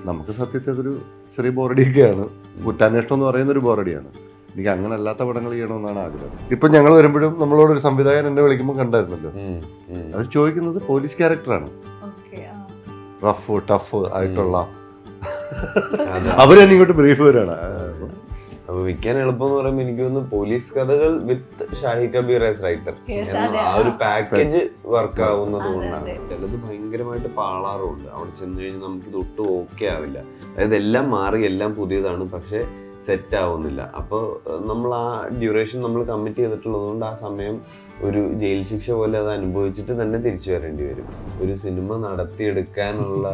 നമുക്ക് സത്യത്തിൽ അതൊരു ചെറിയ ബോറടിയൊക്കെയാണ്. കുറ്റാന്വേഷണം എന്ന് പറയുന്ന ഒരു ബോറടിയാണ്. എനിക്ക് അങ്ങനെ അല്ലാത്ത പടങ്ങൾ ചെയ്യണമെന്നാണ് ആഗ്രഹം. ഇപ്പൊ ഞങ്ങൾ വരുമ്പോഴും നമ്മളോട് ഒരു സംവിധായകൻ എന്നെ വിളിക്കുമ്പോൾ കണ്ടായിരുന്നല്ലോ, അവർ ചോദിക്കുന്നത് പോലീസ് ക്യാരക്ടറാണ്, റഫ് ടഫ് ആയിട്ടുള്ള. അവരെന്നെ ഇങ്ങോട്ട് ബ്രീഫ് വരാണ്. അപ്പൊ വിൽക്കാൻ എളുപ്പം എന്ന് പറയുമ്പോൾ എനിക്ക് തോന്നുന്നു പോലീസ് കഥകൾ വിത്ത് ഷാഹി കബീർ ആസ് റൈറ്റർ ആ ഒരു പാക്കേജ് വർക്ക് ആവുന്നത് കൊണ്ടാണ്. ചിലത് ഭയങ്കരമായിട്ട് പാളാറുണ്ട്, അവിടെ ചെന്ന് കഴിഞ്ഞാൽ നമുക്കിത് ഒട്ടും ഓക്കെ ആവില്ല. അതായത് എല്ലാം മാറി, എല്ലാം പുതിയതാണ്, പക്ഷെ സെറ്റ് ആവുന്നില്ല. അപ്പോൾ നമ്മൾ ആ ഡ്യൂറേഷൻ നമ്മൾ കമ്മിറ്റ് ചെയ്തിട്ടുള്ളത് കൊണ്ട് ആ സമയം ഒരു ജയിൽ ശിക്ഷ പോലെ അത് അനുഭവിച്ചിട്ട് തന്നെ തിരിച്ചു വരേണ്ടി വരും. ഒരു സിനിമ നടത്തിയെടുക്കാനുള്ള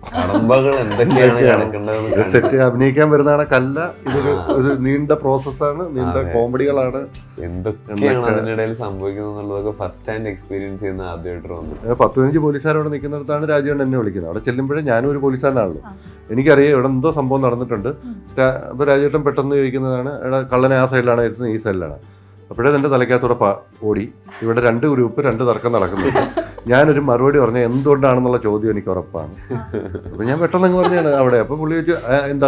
കടമ്പകൾ എന്തൊക്കെയാണ് കിടക്കേണ്ടത്. സെറ്റ് അഭിനയിക്കാൻ വരുന്നതാണ് കല്ല. ഇതൊരു നീണ്ട പ്രോസസ്സാണ്, നീണ്ട കോമഡികളാണ്, എന്തൊക്കെയാണ് അതിനിടയിൽ സംഭവിക്കുന്നത് എന്നുള്ളതൊക്കെ ഫസ്റ്റ് ഹാൻഡ് എക്സ്പീരിയൻസ് ചെയ്യുന്ന ആദ്യമായിട്ട് വന്നു. 10-15 പോലീസുകാരോട് നിൽക്കുന്നിടത്താണ് രാജേട്ടൻ എന്നെ വിളിക്കുന്നത്. അവിടെ ചെല്ലുമ്പോഴേ ഞാനും ഒരു പോലീസുകാരനാണല്ലോ, എനിക്കറിയാം ഇവിടെ എന്തോ സംഭവം നടന്നിട്ടുണ്ട്. അപ്പോൾ രാജേട്ടൻ പെട്ടെന്ന് ചോദിക്കുന്നതാണ്, എടാ കള്ളനെ ആ സൈഡിലാണ് ഇരുന്നത്, ഈ സൈഡിലാണ്. അപ്പോഴേ എൻ്റെ തലയ്ക്കകത്തൂടെ ഓടി ഇവിടെ 2 ഗ്രൂപ്പ് 2 തർക്കം നടക്കുന്നുണ്ട്. ഞാനൊരു മറുപടി പറഞ്ഞ എന്തുകൊണ്ടാണെന്നുള്ള ചോദ്യം എനിക്ക് ഉറപ്പാണ്. അപ്പൊ ഞാൻ പെട്ടെന്ന് അങ്ങ് പറഞ്ഞാണ് അവിടെ. അപ്പൊ പുള്ളി ചോദിച്ചു എന്താ,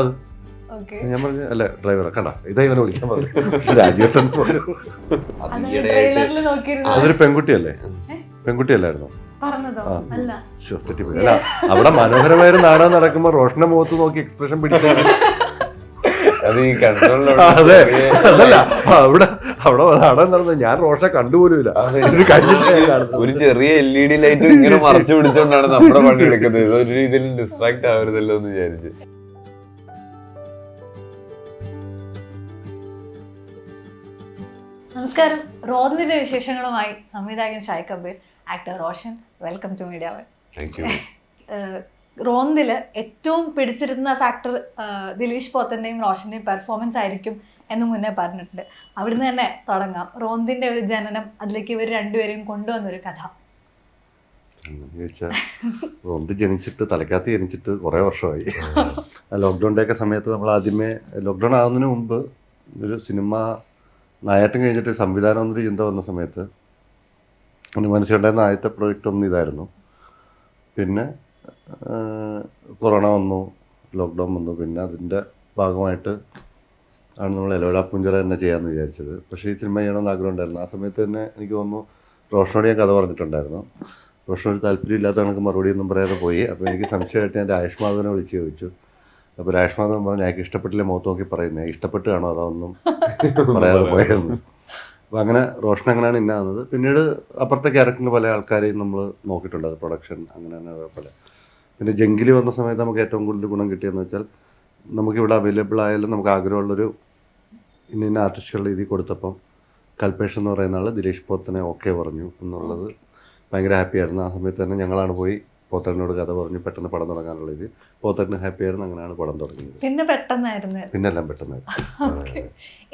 ഞാൻ പറഞ്ഞു അല്ല ഡ്രൈവറെ കണ്ട ഇതാ ഇവനെ വിളിക്കാൻ പറഞ്ഞു. രാജേട്ടൻ അതൊരു പെൺകുട്ടിയല്ലേ, പെൺകുട്ടിയല്ലായിരുന്നോ? തെറ്റിപ്പോയി. അല്ല അവിടെ മനോഹരമായൊരു നാടകം നടക്കുമ്പോ റോഷന്റെ മുഖത്ത് നോക്കി എക്സ്പ്രഷൻ പിടിക്കാൻ അത് ഈ കൺട്രോളിലുള്ള അതെ അതല്ല അവിടെ നാടകം നടന്നത് ഞാൻ റോഷനെ കണ്ടുപോലുമില്ല. ഒരു ചെറിയ LED ലൈറ്റ് ഇങ്ങനെ മറച്ചു പിടിച്ചോണ്ടാണ് നമ്മുടെ പണി എടുക്കുന്നത്. ഒരു രീതിയിൽ ഡിസ്ട്രാക്ട് ആവരുതല്ലോ എന്ന് വിചാരിച്ച്. നമസ്കാരം. റോന്ദിന്റെ വിശേഷങ്ങളുമായി സംവിധായകൻ Shahi Kabir, actor Roshan. Welcome to Media One. Thank you. റോന്ദില് ഏറ്റവും പിടിച്ചിരുന്ന ഫാക്ടർ ദിലീഷ് പോത്തന്റെയും റോഷന്റെയും പെർഫോമൻസ് ആയിരിക്കും എന്ന് മുന്നേ പറഞ്ഞിട്ടുണ്ട്. അവിടുന്ന് തന്നെ തുടങ്ങാം. റോന്ദിന്റെ ഒരു ജനനം, അതിലേക്ക് ഇവർ രണ്ടുപേരെയും കൊണ്ടുവന്നൊരു കഥ. റോന്ത് ജനിച്ചിട്ട് തലക്കകത്ത് ജനിച്ചിട്ട് കുറേ വർഷമായി. ലോക്ക്ഡൗണിൻ്റെ ഒക്കെ സമയത്ത് നമ്മൾ ആദ്യമേ ലോക്ക്ഡൗൺ ആകുന്നതിന് മുമ്പ് ഒരു സിനിമ നായാട്ടം കഴിഞ്ഞിട്ട് സംവിധാനം എന്നൊരു ചിന്ത വന്ന സമയത്ത് മനസ്സിലുണ്ടായിരുന്ന ആദ്യത്തെ പ്രൊജക്റ്റ് ഒന്ന് ഇതായിരുന്നു. പിന്നെ കൊറോണ വന്നു, ലോക്ക്ഡൗൺ വന്നു. പിന്നെ അതിൻ്റെ ഭാഗമായിട്ട് ആണ് നമ്മൾ എലോഡ പുഞ്ചിറ തന്നെ ചെയ്യാമെന്ന് വിചാരിച്ചത്. പക്ഷേ ഈ സിനിമ ചെയ്യണമെന്ന് ആഗ്രഹം ഉണ്ടായിരുന്നു. ആ സമയത്ത് തന്നെ എനിക്ക് തോന്നുന്നു റോഷനോട് ഞാൻ കഥ പറഞ്ഞിട്ടുണ്ടായിരുന്നു. റോഷനോട് താല്പര്യമില്ലാത്ത കണക്ക് മറുപടിയൊന്നും പറയാതെ പോയി. അപ്പോൾ എനിക്ക് സംശയമായിട്ട് ഞാൻ രാജേഷ് മാധവനെ വിളിച്ച് ചോദിച്ചു. അപ്പോൾ രാജേഷ് മാധവൻ പറഞ്ഞു ഞങ്ങൾക്ക് ഇഷ്ടപ്പെട്ടില്ല, മുഖത്ത് നോക്കി പറയുന്നത് ഇഷ്ടപ്പെട്ട് കാണോ അതൊന്നും പറയാതെ പോയെന്ന്. അപ്പോൾ അങ്ങനെ റോഷൻ അങ്ങനെയാണ് ഇന്നാകുന്നത്. പിന്നീട് അപ്പുറത്തെ ക്യാരക്ടറിന് പല ആൾക്കാരെയും നമ്മൾ നോക്കിയിട്ടുണ്ട്, അത് പ്രൊഡക്ഷൻ അങ്ങനെ തന്നെ പല. പിന്നെ ജംഗിലി വന്ന സമയത്ത് നമുക്ക് ഏറ്റവും കൂടുതൽ ഗുണം കിട്ടിയെന്ന് വെച്ചാൽ നമുക്കിവിടെ അവൈലബിൾ ആയാലും നമുക്ക് ആഗ്രഹമുള്ളൊരു ഇന്ന ആർട്ടിസ്റ്റുകളുടെ ഇതിൽ കൊടുത്തപ്പം കൽപേഷ് എന്ന് പറയുന്ന ആൾ ദിലീഷ് പോത്തനെ ഓക്കെ പറഞ്ഞു എന്നുള്ളത് ഭയങ്കര ഹാപ്പിയായിരുന്നു. ആ സമയത്ത് തന്നെ ഞങ്ങളാണ് പോയി പോത്തനോട് കഥ പറഞ്ഞു പെട്ടെന്ന് പടം തുടങ്ങാനുള്ള ഇത്. പോത്തന് ഹാപ്പിയായിരുന്നു, അങ്ങനെയാണ് പടം തുടങ്ങിയത്. പിന്നെ പെട്ടെന്നായിരുന്നു, പിന്നെല്ലാം പെട്ടെന്നായിരുന്നു.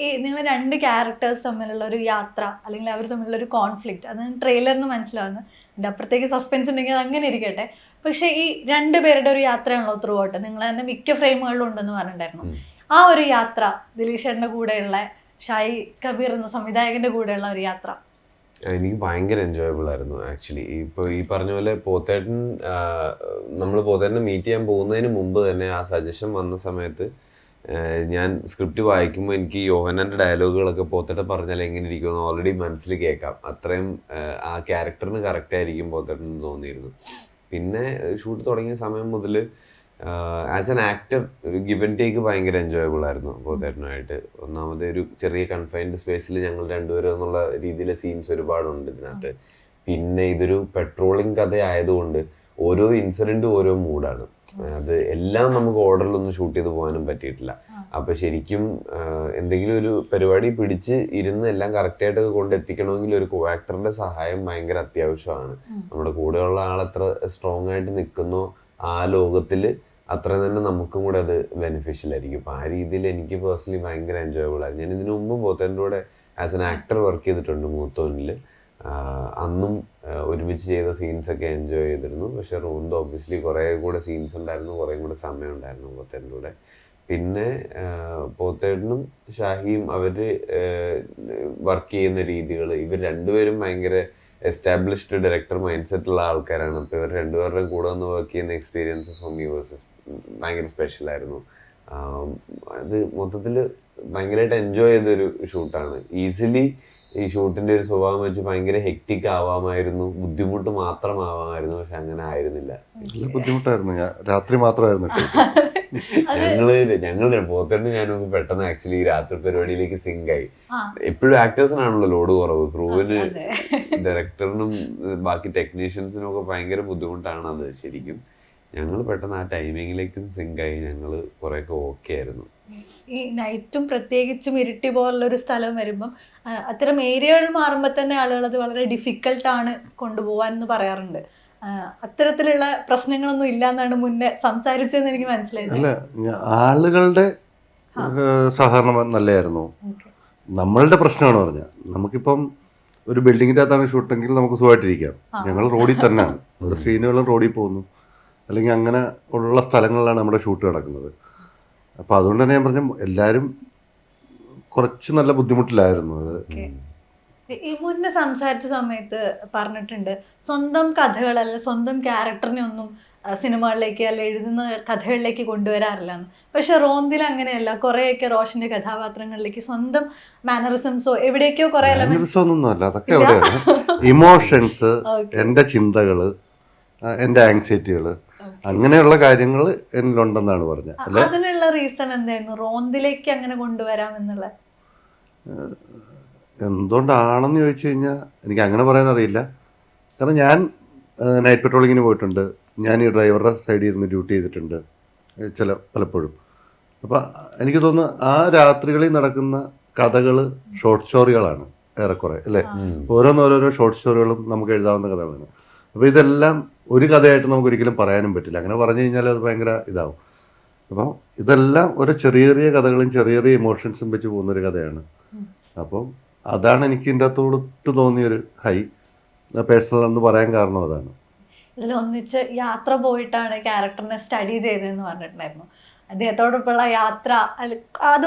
ഈ നിങ്ങൾ 2 ക്യാരക്ടേഴ്സ് തമ്മിലുള്ള ഒരു യാത്ര അല്ലെങ്കിൽ അവർ തമ്മിലുള്ള ഒരു കോൺഫ്ലിക്റ്റ് അത് ട്രെയിലറിന് മനസ്സിലാവുന്നു. എൻ്റെ അപ്പുറത്തേക്ക് സസ്പെൻസ് ഉണ്ടെങ്കിൽ അത് അങ്ങനെ ഇരിക്കട്ടെ. പക്ഷെ ഈ 2 പേരുടെ ഒരു യാത്രയാണല്ലോ ത്രൂ ഔട്ട്. നിങ്ങൾ തന്നെ മിക്ക ഫ്രെയിമുകളിലും ഉണ്ടെന്ന് പറഞ്ഞിട്ടുണ്ടായിരുന്നു. ആ ഒരു യാത്ര, ദിലീഷേട്ടൻ്റെ കൂടെയുള്ള ഷാഹി കബീർ എന്ന സംവിധായകന്റെ കൂടെയുള്ള ഒരു യാത്ര എനിക്ക് ഭയങ്കര എൻജോയബിൾ ആയിരുന്നു ആക്ച്വലി. ഇപ്പോൾ ഈ പറഞ്ഞ പോലെ നമ്മൾ പോത്തേട്ടനെ മീറ്റ് ചെയ്യാൻ പോകുന്നതിന് മുമ്പ് തന്നെ ആ സജഷൻ വന്ന സമയത്ത് ഞാൻ സ്ക്രിപ്റ്റ് വായിക്കുമ്പോൾ എനിക്ക് യോഹന്നാൻ്റെ ഡയലോഗുകളൊക്കെ പോത്തേട്ടൻ പറഞ്ഞാൽ എങ്ങനെ ഇരിക്കുമെന്ന് ഓൾറെഡി മനസ്സിൽ കേൾക്കാം. അത്രയും ആ ക്യാരക്ടറിന് കറക്റ്റ് ആയിരിക്കും പോത്തേട്ടൻ എന്ന് തോന്നിയിരുന്നു. പിന്നെ ഷൂട്ട് തുടങ്ങിയ സമയം മുതൽ ആസ് എൻ ആക്ടർ ഒരു ഗിവ് ആൻഡ് ടേക്ക് ഭയങ്കര എൻജോയബിൾ ആയിരുന്നു പോത്തേട്ടനുമായിട്ട്. ഒന്നാമത് ഒരു ചെറിയ കൺഫൈൻഡ് സ്പേസിൽ ഞങ്ങൾ രണ്ടുപേരും എന്നുള്ള രീതിയിലെ സീൻസ് ഒരുപാടുണ്ട് ഇതിനകത്ത്. പിന്നെ ഇതൊരു പെട്രോളിംഗ് കഥ ആയതുകൊണ്ട് ഓരോ ഇൻസിഡൻറ്റും ഓരോ മൂഡാണ്. അത് എല്ലാം നമുക്ക് ഓർഡറിലൊന്നും ഷൂട്ട് ചെയ്ത് പോകാനും പറ്റിയിട്ടില്ല. അപ്പോൾ ശരിക്കും എന്തെങ്കിലും ഒരു പരിപാടി പിടിച്ച് ഇരുന്ന് എല്ലാം കറക്റ്റായിട്ടൊക്കെ കൊണ്ടെത്തിക്കണമെങ്കിൽ ഒരു കോ ആക്ടറിൻ്റെ സഹായം ഭയങ്കര അത്യാവശ്യമാണ്. നമ്മുടെ കൂടെയുള്ള ആളെത്ര സ്ട്രോങ് ആയിട്ട് നിൽക്കുന്നോ ആ ലോകത്തിൽ അത്രയും തന്നെ നമുക്കും കൂടെ അത് ബെനിഫിഷ്യൽ ആയിരിക്കും. അപ്പോൾ ആ രീതിയിൽ എനിക്ക് പേഴ്സണലി ഭയങ്കര എൻജോയബിൾ ആയിരുന്നു. ഞാൻ ഇതിനു മുമ്പും പോത്തേൻ്റെ കൂടെ ആസ് എൻ ആക്ടർ വർക്ക് ചെയ്തിട്ടുണ്ട് മൂത്തോനിൽ. അന്നും ഒരുമിച്ച് ചെയ്ത സീൻസൊക്കെ എൻജോയ് ചെയ്തിരുന്നു. പക്ഷെ റോന്ത് ഒബ്വിയസ്ലി കുറേ കൂടെ സീൻസ് ഉണ്ടായിരുന്നു, കുറേ കൂടെ സമയം ഉണ്ടായിരുന്നു പോത്തേൻ്റെ കൂടെ. പിന്നെ പോത്തേട്ടനും ഷാഹിയും അവർ വർക്ക് ചെയ്യുന്ന രീതികൾ, ഇവർ രണ്ടുപേരും ഭയങ്കര എസ്റ്റാബ്ലിഷ്ഡ് ഡയറക്ടർ മൈൻഡ് സെറ്റ് ഉള്ള ആൾക്കാരാണ്. അപ്പോൾ ഇവർ രണ്ടുപേരുടെയും കൂടെ ഒന്ന് വർക്ക് ചെയ്യുന്ന എക്സ്പീരിയൻസ് ഫോർ മീ വാസ് ഭയങ്കര സ്പെഷ്യലായിരുന്നു. അത് മൊത്തത്തിൽ ഭയങ്കരമായിട്ട് എൻജോയ് ചെയ്തൊരു ഷൂട്ടാണ്. ഈസിലി ഈ ഷൂട്ടിൻ്റെ ഒരു സ്വഭാവം വെച്ച് ഭയങ്കര ഹെക്റ്റിക് ആവാമായിരുന്നു, ബുദ്ധിമുട്ട് മാത്രമാവാമായിരുന്നു. പക്ഷെ അങ്ങനെ ആയിരുന്നില്ല. നല്ല ബുദ്ധിമുട്ടായിരുന്നു. ഞാൻ രാത്രി മാത്രമായിരുന്നു ഞങ്ങള് പോത്തന്നെ ഞാനൊന്ന് പെട്ടെന്ന് ആക്ച്വലി ഈ രാത്രി പരിപാടിയിലേക്ക് സിങ്ക് ആയി. എപ്പോഴും ആക്ടേഴ്സിനാണല്ലോ ലോഡ് കുറവ്, ക്രൂവിന് ഡയറക്ടറിനും ബാക്കി ടെക്നീഷ്യൻസിനും ഒക്കെ ഭയങ്കര ബുദ്ധിമുട്ടാണ് അത് ശരിക്കും. ഞങ്ങൾ പെട്ടെന്ന് ആ ടൈമിങ്ങിലേക്ക് സിങ്ക് ആയി. ഞങ്ങൾ കുറേയൊക്കെ ഓക്കെ ആയിരുന്നു. ഈ നൈറ്റും പ്രത്യേകിച്ചും ഇരുട്ടി പോലുള്ളൊരു സ്ഥലം വരുമ്പം അത്തരം ഏരിയകൾ മാറുമ്പോൾ തന്നെ ആളുകൾ അത് വളരെ ഡിഫിക്കൽട്ടാണ് കൊണ്ടുപോകാൻ എന്ന് പറയാറുണ്ട്. അത്തരത്തിലുള്ള പ്രശ്നങ്ങളൊന്നും ഇല്ല എന്നാണ് മുന്നേ സംസാരിച്ചതെന്ന് എനിക്ക് മനസ്സിലായത്. അല്ല, ആളുകളുടെ സഹകരണം നല്ലതായിരുന്നു. നമ്മളുടെ പ്രശ്നമാണ് പറഞ്ഞാൽ, നമുക്കിപ്പം ഒരു ബിൽഡിങ്ങിൻ്റെ അകത്താണ് ഷൂട്ടെങ്കിൽ നമുക്ക് സുഖമായിട്ടിരിക്കാം. ഞങ്ങൾ റോഡിൽ തന്നെയാണ്, ഒരു സീനുകളും റോഡിൽ പോകുന്നു, അല്ലെങ്കിൽ അങ്ങനെ ഉള്ള സ്ഥലങ്ങളിലാണ് നമ്മുടെ ഷൂട്ട് നടക്കുന്നത്. അപ്പോൾ അതുകൊണ്ട് തന്നെ ഞാൻ പറഞ്ഞു, എല്ലാവരും കുറച്ച് നല്ല ബുദ്ധിമുട്ടിലായിരുന്നു. അത് ഈ മുന്നേ സംസാരിച്ച സമയത്ത് പറഞ്ഞിട്ടുണ്ട് സ്വന്തം കഥകൾ അല്ല സ്വന്തം ക്യാരക്ടറിനെ ഒന്നും സിനിമകളിലേക്ക് അല്ല എഴുതുന്ന കഥകളിലേക്ക് കൊണ്ടുവരാറില്ലെന്ന്. പക്ഷെ റോന്തിൽ അങ്ങനെയല്ല, കുറേയൊക്കെ റോഷന്റെ കഥാപാത്രങ്ങളിലേക്ക് സ്വന്തം മാനറിസംസോ എവിടേക്കോ കുറെ ഒന്നും അല്ല, അതൊക്കെ എവിടെയാണ് ഇമോഷൻസ്, എൻ്റെ ചിന്തകള്, എൻ്റെ ആങ്സൈറ്റികള്, അങ്ങനെയുള്ള കാര്യങ്ങൾ എന്നിലുണ്ടെന്നാണ് പറഞ്ഞത്. അല്ലെ, അതിനുള്ള റീസൺ എന്തായിരുന്നു റോന്തിലേക്ക് അങ്ങനെ കൊണ്ടുവരാമെന്നുള്ള? എന്തുകൊണ്ടാണെന്ന് ചോദിച്ചു കഴിഞ്ഞാൽ എനിക്ക് അങ്ങനെ പറയാൻ അറിയില്ല. കാരണം ഞാൻ നൈറ്റ് പെട്രോളിങ്ങിന് പോയിട്ടുണ്ട്, ഞാൻ ഈ ഡ്രൈവറുടെ സൈഡിൽ ഇരുന്ന് ഡ്യൂട്ടി ചെയ്തിട്ടുണ്ട് പലപ്പോഴും. അപ്പം എനിക്ക് തോന്നുന്നു ആ രാത്രികളിൽ നടക്കുന്ന കഥകൾ ഷോർട്ട് സ്റ്റോറികളാണ് ഏറെക്കുറെ, അല്ലേ? ഓരോന്നോരോരോ ഷോർട്ട് സ്റ്റോറികളും നമുക്ക് എഴുതാവുന്ന കഥകളാണ്. അപ്പോൾ ഇതെല്ലാം ഒരു കഥയായിട്ട് നമുക്ക് ഒരിക്കലും പറയാനും പറ്റില്ല. അങ്ങനെ പറഞ്ഞു കഴിഞ്ഞാൽ അത് ഭയങ്കര ഇതാവും. അപ്പം ഇതെല്ലാം ഒരു ചെറിയ ചെറിയ കഥകളും ചെറിയ ചെറിയ ഇമോഷൻസും വെച്ച് പോകുന്നൊരു കഥയാണ്. അപ്പം അതാണ് എനിക്ക് ഇതിൻ്റെ അകത്തോട്ട് തോന്നിയൊരു ഹൈ പേഴ്സണൽ എന്ന് പറയാൻ കാരണം അതാണ്. ഇതിൽ ഒന്നിച്ച് യാത്ര പോയിട്ടാണ് ക്യാരക്ടറിനെ സ്റ്റഡി ചെയ്തതെന്ന് പറഞ്ഞിട്ടുണ്ടായിരുന്നു. അദ്ദേഹത്തോടൊപ്പമുള്ള യാത്ര അത്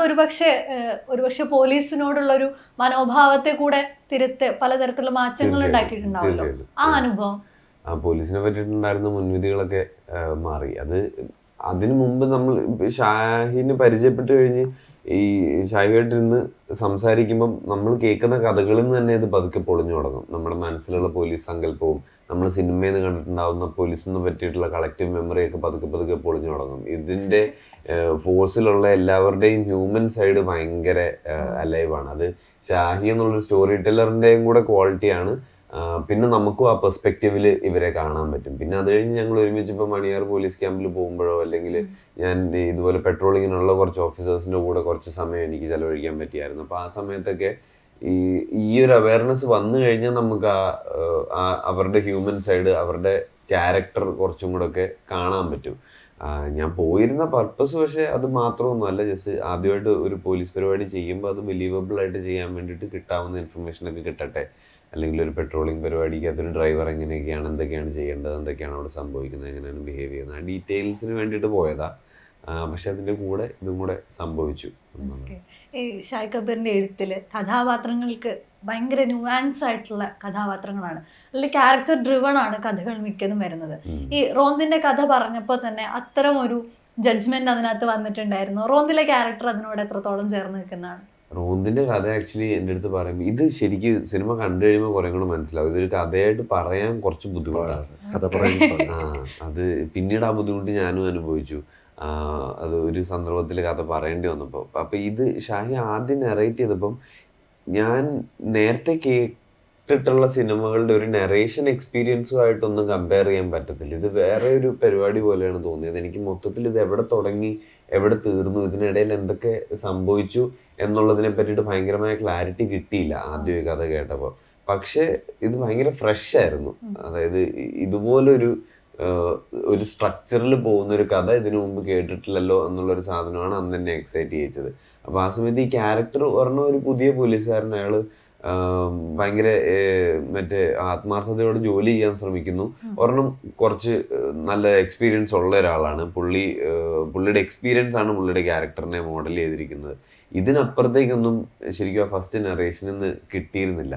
ഒരുപക്ഷെ പോലീസിനോടുള്ളൊരു മനോഭാവത്തെ കൂടെ തിരുത്ത് പലതരത്തിലുള്ള മാറ്റങ്ങൾ ഉണ്ടാക്കിയിട്ടുണ്ടാവുമല്ലോ. ആ അനുഭവം, ആ പോലീസിനെ പറ്റിയിട്ടുണ്ടായിരുന്ന മുൻവിധികളൊക്കെ മാറി. അതിനു മുമ്പ് നമ്മൾ ഷാഹിനെ പരിചയപ്പെട്ട് കഴിഞ്ഞ് ഈ ഷാഹിയായിട്ടിരുന്ന് സംസാരിക്കുമ്പം നമ്മൾ കേൾക്കുന്ന കഥകളിൽ നിന്ന് തന്നെ ഇത് പതുക്കെ പൊളിഞ്ഞു തുടങ്ങും. നമ്മുടെ മനസ്സിലുള്ള പോലീസ് സങ്കല്പവും നമ്മൾ സിനിമയിൽ നിന്ന് കണ്ടിട്ടുണ്ടാവുന്ന പോലീസിനെ പറ്റിയിട്ടുള്ള കളക്റ്റീവ് മെമ്മറിയൊക്കെ പതുക്കെ പതുക്കെ പൊളിഞ്ഞു തുടങ്ങും. ഇതിൻ്റെ ഫോഴ്സിലുള്ള എല്ലാവരുടെയും ഹ്യൂമൻ സൈഡ് ഭയങ്കര അലൈവാണ്. അത് ഷാഹി എന്നുള്ളൊരു സ്റ്റോറി ടെല്ലറിൻ്റെയും കൂടെ ക്വാളിറ്റിയാണ്. പിന്നെ നമുക്കും ആ പെർസ്പെക്റ്റീവിൽ ഇവരെ കാണാൻ പറ്റും. പിന്നെ അത് കഴിഞ്ഞ് ഞങ്ങൾ ഒരുമിച്ച് ഇപ്പോൾ മണിയാർ പോലീസ് ക്യാമ്പിൽ പോകുമ്പോഴോ അല്ലെങ്കിൽ ഞാൻ ഇതുപോലെ പെട്രോളിങ്ങിനുള്ള കുറച്ച് ഓഫീസേഴ്സിൻ്റെ കൂടെ കുറച്ച് സമയം എനിക്ക് ചിലവഴിക്കാൻ പറ്റിയായിരുന്നു. അപ്പോൾ ആ സമയത്തൊക്കെ ഈ ഒരു അവയർനെസ് വന്നു കഴിഞ്ഞാൽ നമുക്ക് അവരുടെ ഹ്യൂമൻ സൈഡ്, അവരുടെ ക്യാരക്ടർ കുറച്ചും കൂടെ ഒക്കെ കാണാൻ പറ്റും. ഞാൻ പോയിരുന്ന പർപ്പസ് പക്ഷേ അത് മാത്രമൊന്നുമല്ല, ജസ്റ്റ് ആദ്യമായിട്ട് ഒരു പോലീസ് പരിപാടി ചെയ്യുമ്പോൾ അത് ബിലീവബിൾ ആയിട്ട് ചെയ്യാൻ വേണ്ടിയിട്ട് കിട്ടാവുന്ന ഇൻഫർമേഷനൊക്കെ കിട്ടട്ടെ. അല്ലെങ്കിൽ ഒരു പെട്രോളിംഗ് പരിപാടിക്ക് അതൊരു ഡ്രൈവർ എങ്ങനെയൊക്കെയാണ്, എന്തൊക്കെയാണ് ചെയ്യേണ്ടത്, എന്തൊക്കെയാണ് അവിടെ സംഭവിക്കുന്നത്, എങ്ങനെയാണ് ബിഹേവ് ചെയ്യുന്നത്, ആ ഡീറ്റെയിൽസിന് വേണ്ടിയിട്ട് പോയതാ. പക്ഷെ അതിൻ്റെ കൂടെ ഇതും കൂടെ സംഭവിച്ചു. ഈ ഷായ് കബീറിൻ്റെ എഴുത്തിൽ കഥാപാത്രങ്ങൾക്ക് ഭയങ്കര ന്യൂവാൻസ് ആയിട്ടുള്ള കഥാപാത്രങ്ങളാണ്, അല്ലെങ്കിൽ ക്യാരക്ടർ ഡ്രിവൺ ആണ് കഥകൾ മിക്കതും വരുന്നത്. ഈ റോന്തിന്റെ കഥ പറഞ്ഞപ്പോൾ തന്നെ അത്തരം ഒരു ജഡ്ജ്മെന്റ് അതിനകത്ത് വന്നിട്ടുണ്ടായിരുന്നു. റോന്തിലെ ക്യാരക്ടർ അതിനോട് എത്രത്തോളം ചേർന്ന് നിൽക്കുന്നതാണ്? റോന്തിന്റെ കഥ ആക്ച്വലി എൻ്റെ അടുത്ത് പറയുമ്പോൾ ഇത് ശരിക്കും സിനിമ കണ്ടു കഴിയുമ്പോൾ കുറേ കൂടെ മനസ്സിലാവും. ഇതൊരു കഥയായിട്ട് പറയാൻ കുറച്ച് ബുദ്ധിമുട്ടാണ്. അത് പിന്നീട് ആ ബുദ്ധിമുട്ട് ഞാനും അനുഭവിച്ചു. അത് ഒരു സന്ദർഭത്തിൽ കഥ പറയേണ്ടി വന്നപ്പോൾ. അപ്പം ഇത് ഷാഹി ആദ്യം നെറേറ്റ് ചെയ്തപ്പം ഞാൻ നേരത്തെ കേട്ടിട്ടുള്ള സിനിമകളുടെ ഒരു നെറേഷൻ എക്സ്പീരിയൻസുമായിട്ടൊന്നും കമ്പയർ ചെയ്യാൻ പറ്റത്തില്ല. ഇത് വേറെ ഒരു പരിപാടി പോലെയാണ് തോന്നിയത് എനിക്ക്. മൊത്തത്തിൽ ഇത് എവിടെ തുടങ്ങി എവിടെ തീർന്നു, ഇതിനിടയിൽ എന്തൊക്കെ സംഭവിച്ചു എന്നുള്ളതിനെ പറ്റിയിട്ട് ഭയങ്കരമായ ക്ലാരിറ്റി കിട്ടിയില്ല ആദ്യം കഥ കേട്ടപ്പോൾ. പക്ഷേ ഇത് ഭയങ്കര ഫ്രഷ് ആയിരുന്നു. അതായത് ഇതുപോലൊരു സ്ട്രക്ചറിൽ പോകുന്നൊരു കഥ ഇതിനു മുമ്പ് കേട്ടിട്ടില്ലല്ലോ എന്നുള്ളൊരു സാധനമാണ് അന്ന് തന്നെ എക്സൈറ്റ് ചെയ്യിച്ചത്. അപ്പോൾ ആ സമയത്ത് ഈ ക്യാരക്ടർ ഒരെണ്ണം ഒരു പുതിയ പോലീസുകാരൻ, അയാൾ ഭയങ്കര മറ്റേ ആത്മാർത്ഥതയോടെ ജോലി ചെയ്യാൻ ശ്രമിക്കുന്നു. ഒരെണ്ണം കുറച്ച് നല്ല എക്സ്പീരിയൻസ് ഉള്ള ഒരാളാണ്. പുള്ളിയുടെ എക്സ്പീരിയൻസ് ആണ് പുള്ളിയുടെ ക്യാരക്ടറിനെ മോഡൽ ചെയ്തിരിക്കുന്നത്. ഇതിനപ്പുറത്തേക്കൊന്നും ശരിക്കും ആ ഫസ്റ്റ് നറേഷനിൽ നിന്ന് കിട്ടിയിരുന്നില്ല.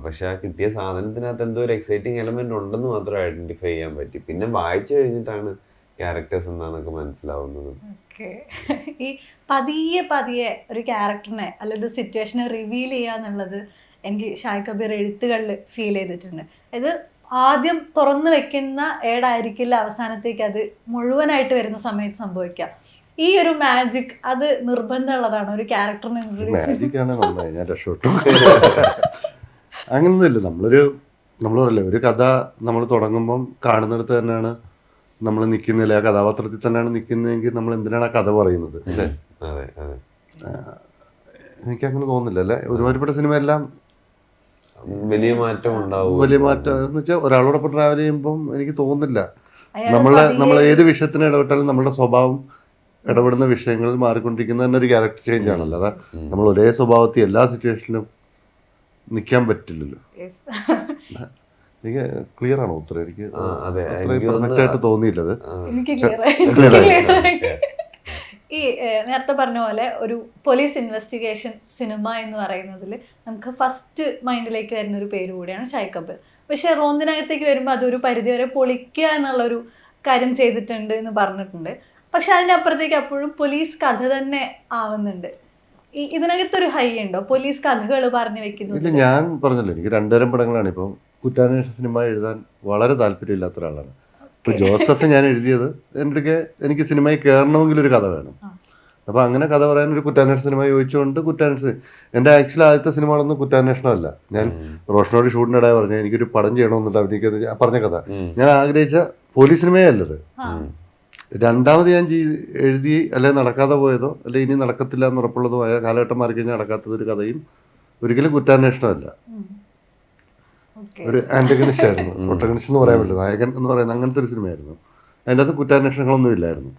പക്ഷെ ആ കിട്ടിയ സാധനത്തിനകത്ത് എന്തോ ഒരു എക്സൈറ്റിംഗ് എലമെന്റ് ഉണ്ടെന്ന് മാത്രം ഐഡന്റിഫൈ ചെയ്യാൻ പറ്റി. പിന്നെ വായിച്ചു കഴിഞ്ഞിട്ടാണ് ക്യാരക്ടേഴ്സ് എന്താണെന്നൊക്കെ മനസ്സിലാവുന്നത്. ഓക്കെ. ഈ പതിയെ പതിയെ ഒരു ക്യാരക്ടറിനെ അല്ലെങ്കിൽ ഒരു സിറ്റുവേഷനെ റിവീൽ ചെയ്യാന്നുള്ളത് എനിക്ക് ഷായ് കബീർ എഴുത്തുകളിൽ ഫീൽ ചെയ്തിട്ടുണ്ട്. ഇത് ആദ്യം തുറന്നു വെക്കുന്ന ഏടായിരിക്കില്ല അവസാനത്തേക്ക് അത് മുഴുവനായിട്ട് വരുന്ന സമയത്ത് സംഭവിക്കാം. ഈ ഒരു മാജിക് അത് നിർബന്ധമുള്ളതാണ് ഒരു ക്യാരക്ടറിനെ ഇൻട്രൊഡ്യൂസ് മാജിക് ആണ് നന്നായി, ഞാൻ രക്ഷപ്പെട്ടു. അങ്ങനൊന്നുമില്ല. നമ്മൾ പറയില്ലേ, ഒരു കഥ നമ്മൾ തുടങ്ങുമ്പം കാണുന്നിടത്ത് തന്നെയാണ് നമ്മൾ നിൽക്കുന്നില്ല, ആ കഥാപാത്രത്തിൽ തന്നെയാണ് നിൽക്കുന്നതെങ്കിൽ നമ്മൾ എന്തിനാണ് ആ കഥ പറയുന്നത് അല്ലേ? അതെ അതെ. എനിക്കങ്ങനെ തോന്നുന്നില്ല അല്ലേ. ഒരുമാതിരിപ്പെട്ട സിനിമ എല്ലാം വലിയ മാറ്റം ഉണ്ടാവും. വലിയ മാറ്റം എന്ന് വെച്ചാൽ ഒരാളോടൊപ്പം ട്രാവൽ ചെയ്യുമ്പം എനിക്ക് തോന്നുന്നില്ല നമ്മൾ ഏത് വിഷയത്തിന് ഇടപെട്ടാലും നമ്മളുടെ സ്വഭാവം ഇടപെടുന്ന വിഷയങ്ങളിൽ മാറിക്കൊണ്ടിരിക്കുന്ന തന്നെ ഒരു ക്യാരക്ടർ ചേഞ്ച് ആണല്ലോ. അതാ നമ്മൾ ഒരേ സ്വഭാവത്തിൽ എല്ലാ സിറ്റുവേഷനിലും നിൽക്കാൻ പറ്റില്ലല്ലോ. എനിക്ക് ക്ലിയർ ആണോ ഉത്തരം? എനിക്ക് പെർഫെക്റ്റ് ആയിട്ട് തോന്നിയില്ലത്. ഈ നേരത്തെ പറഞ്ഞ പോലെ ഒരു പോലീസ് ഇൻവെസ്റ്റിഗേഷൻ സിനിമ എന്ന് പറയുന്നതിൽ നമുക്ക് ഫസ്റ്റ് മൈൻഡിലേക്ക് വരുന്ന ഒരു പേര് കൂടിയാണ് ഷായ് കബീർ. പക്ഷെ റോന്തിനകത്തേക്ക് വരുമ്പോൾ അതൊരു പരിധിവരെ പൊളിക്കുക എന്നുള്ളൊരു കാര്യം ചെയ്തിട്ടുണ്ട് എന്ന് പറഞ്ഞിട്ടുണ്ട്. പക്ഷെ അതിനപ്പുറത്തേക്ക് അപ്പോഴും പോലീസ് കഥ തന്നെ ആവുന്നുണ്ട്. ഇതിനകത്തൊരു ഹൈ ഉണ്ടോ പോലീസ് കഥകൾ പറഞ്ഞു വെക്കുന്നു? ഇല്ല, ഞാൻ പറഞ്ഞല്ലോ എനിക്ക് രണ്ടുതരം പടങ്ങളാണ്. ഇപ്പം കുറ്റാന്വേഷണ സിനിമ എഴുതാൻ വളരെ താല്പര്യമില്ലാത്ത ഒരാളാണ്. ഇപ്പോൾ ജോസഫ് ഞാൻ എഴുതിയത് എനിക്ക് സിനിമയിൽ കയറണമെങ്കിൽ ഒരു കഥ വേണം. അപ്പോൾ അങ്ങനെ കഥ പറയാൻ ഒരു കുറ്റാന്വേഷണ സിനിമ ചോദിച്ചുകൊണ്ട് കുറ്റാന്വേഷണം എൻ്റെ ആക്ച്വലി ആദ്യത്തെ സിനിമകളൊന്നും കുറ്റാന്വേഷണമല്ല. ഞാൻ റോഷനോട് ഷൂട്ടിനിടെ പറഞ്ഞു എനിക്കൊരു പടം ചെയ്യണമെന്നുണ്ട്, അഭിനയിക്കുന്നത് പറഞ്ഞ കഥ ഞാൻ ആഗ്രഹിച്ച പോലീസ് സിനിമയേ അല്ലത്. രണ്ടാമത് ഞാൻ എഴുതി അല്ലെങ്കിൽ നടക്കാതെ പോയതോ അല്ലെങ്കിൽ ഇനി നടക്കത്തില്ല എന്ന് ഉറപ്പുള്ളതോ ആയ കാലഘട്ടം മാറി കഴിഞ്ഞാൽ നടക്കാത്തതൊരു കഥയും ഒരിക്കലും കുറ്റാന്വേഷണമല്ല. ഒരു ആന്റഗണിസ്റ്റ് ആയിരുന്നു. പ്രൊട്ടഗണിസ്റ്റ് എന്ന് പറയാൻ പറ്റില്ല, നായകൻ എന്ന് പറയുന്നത് അങ്ങനത്തെ ഒരു സിനിമയായിരുന്നു. അതിൻ്റെ അകത്ത് കുറ്റാന്വേഷണങ്ങളൊന്നും ഇല്ലായിരുന്നു.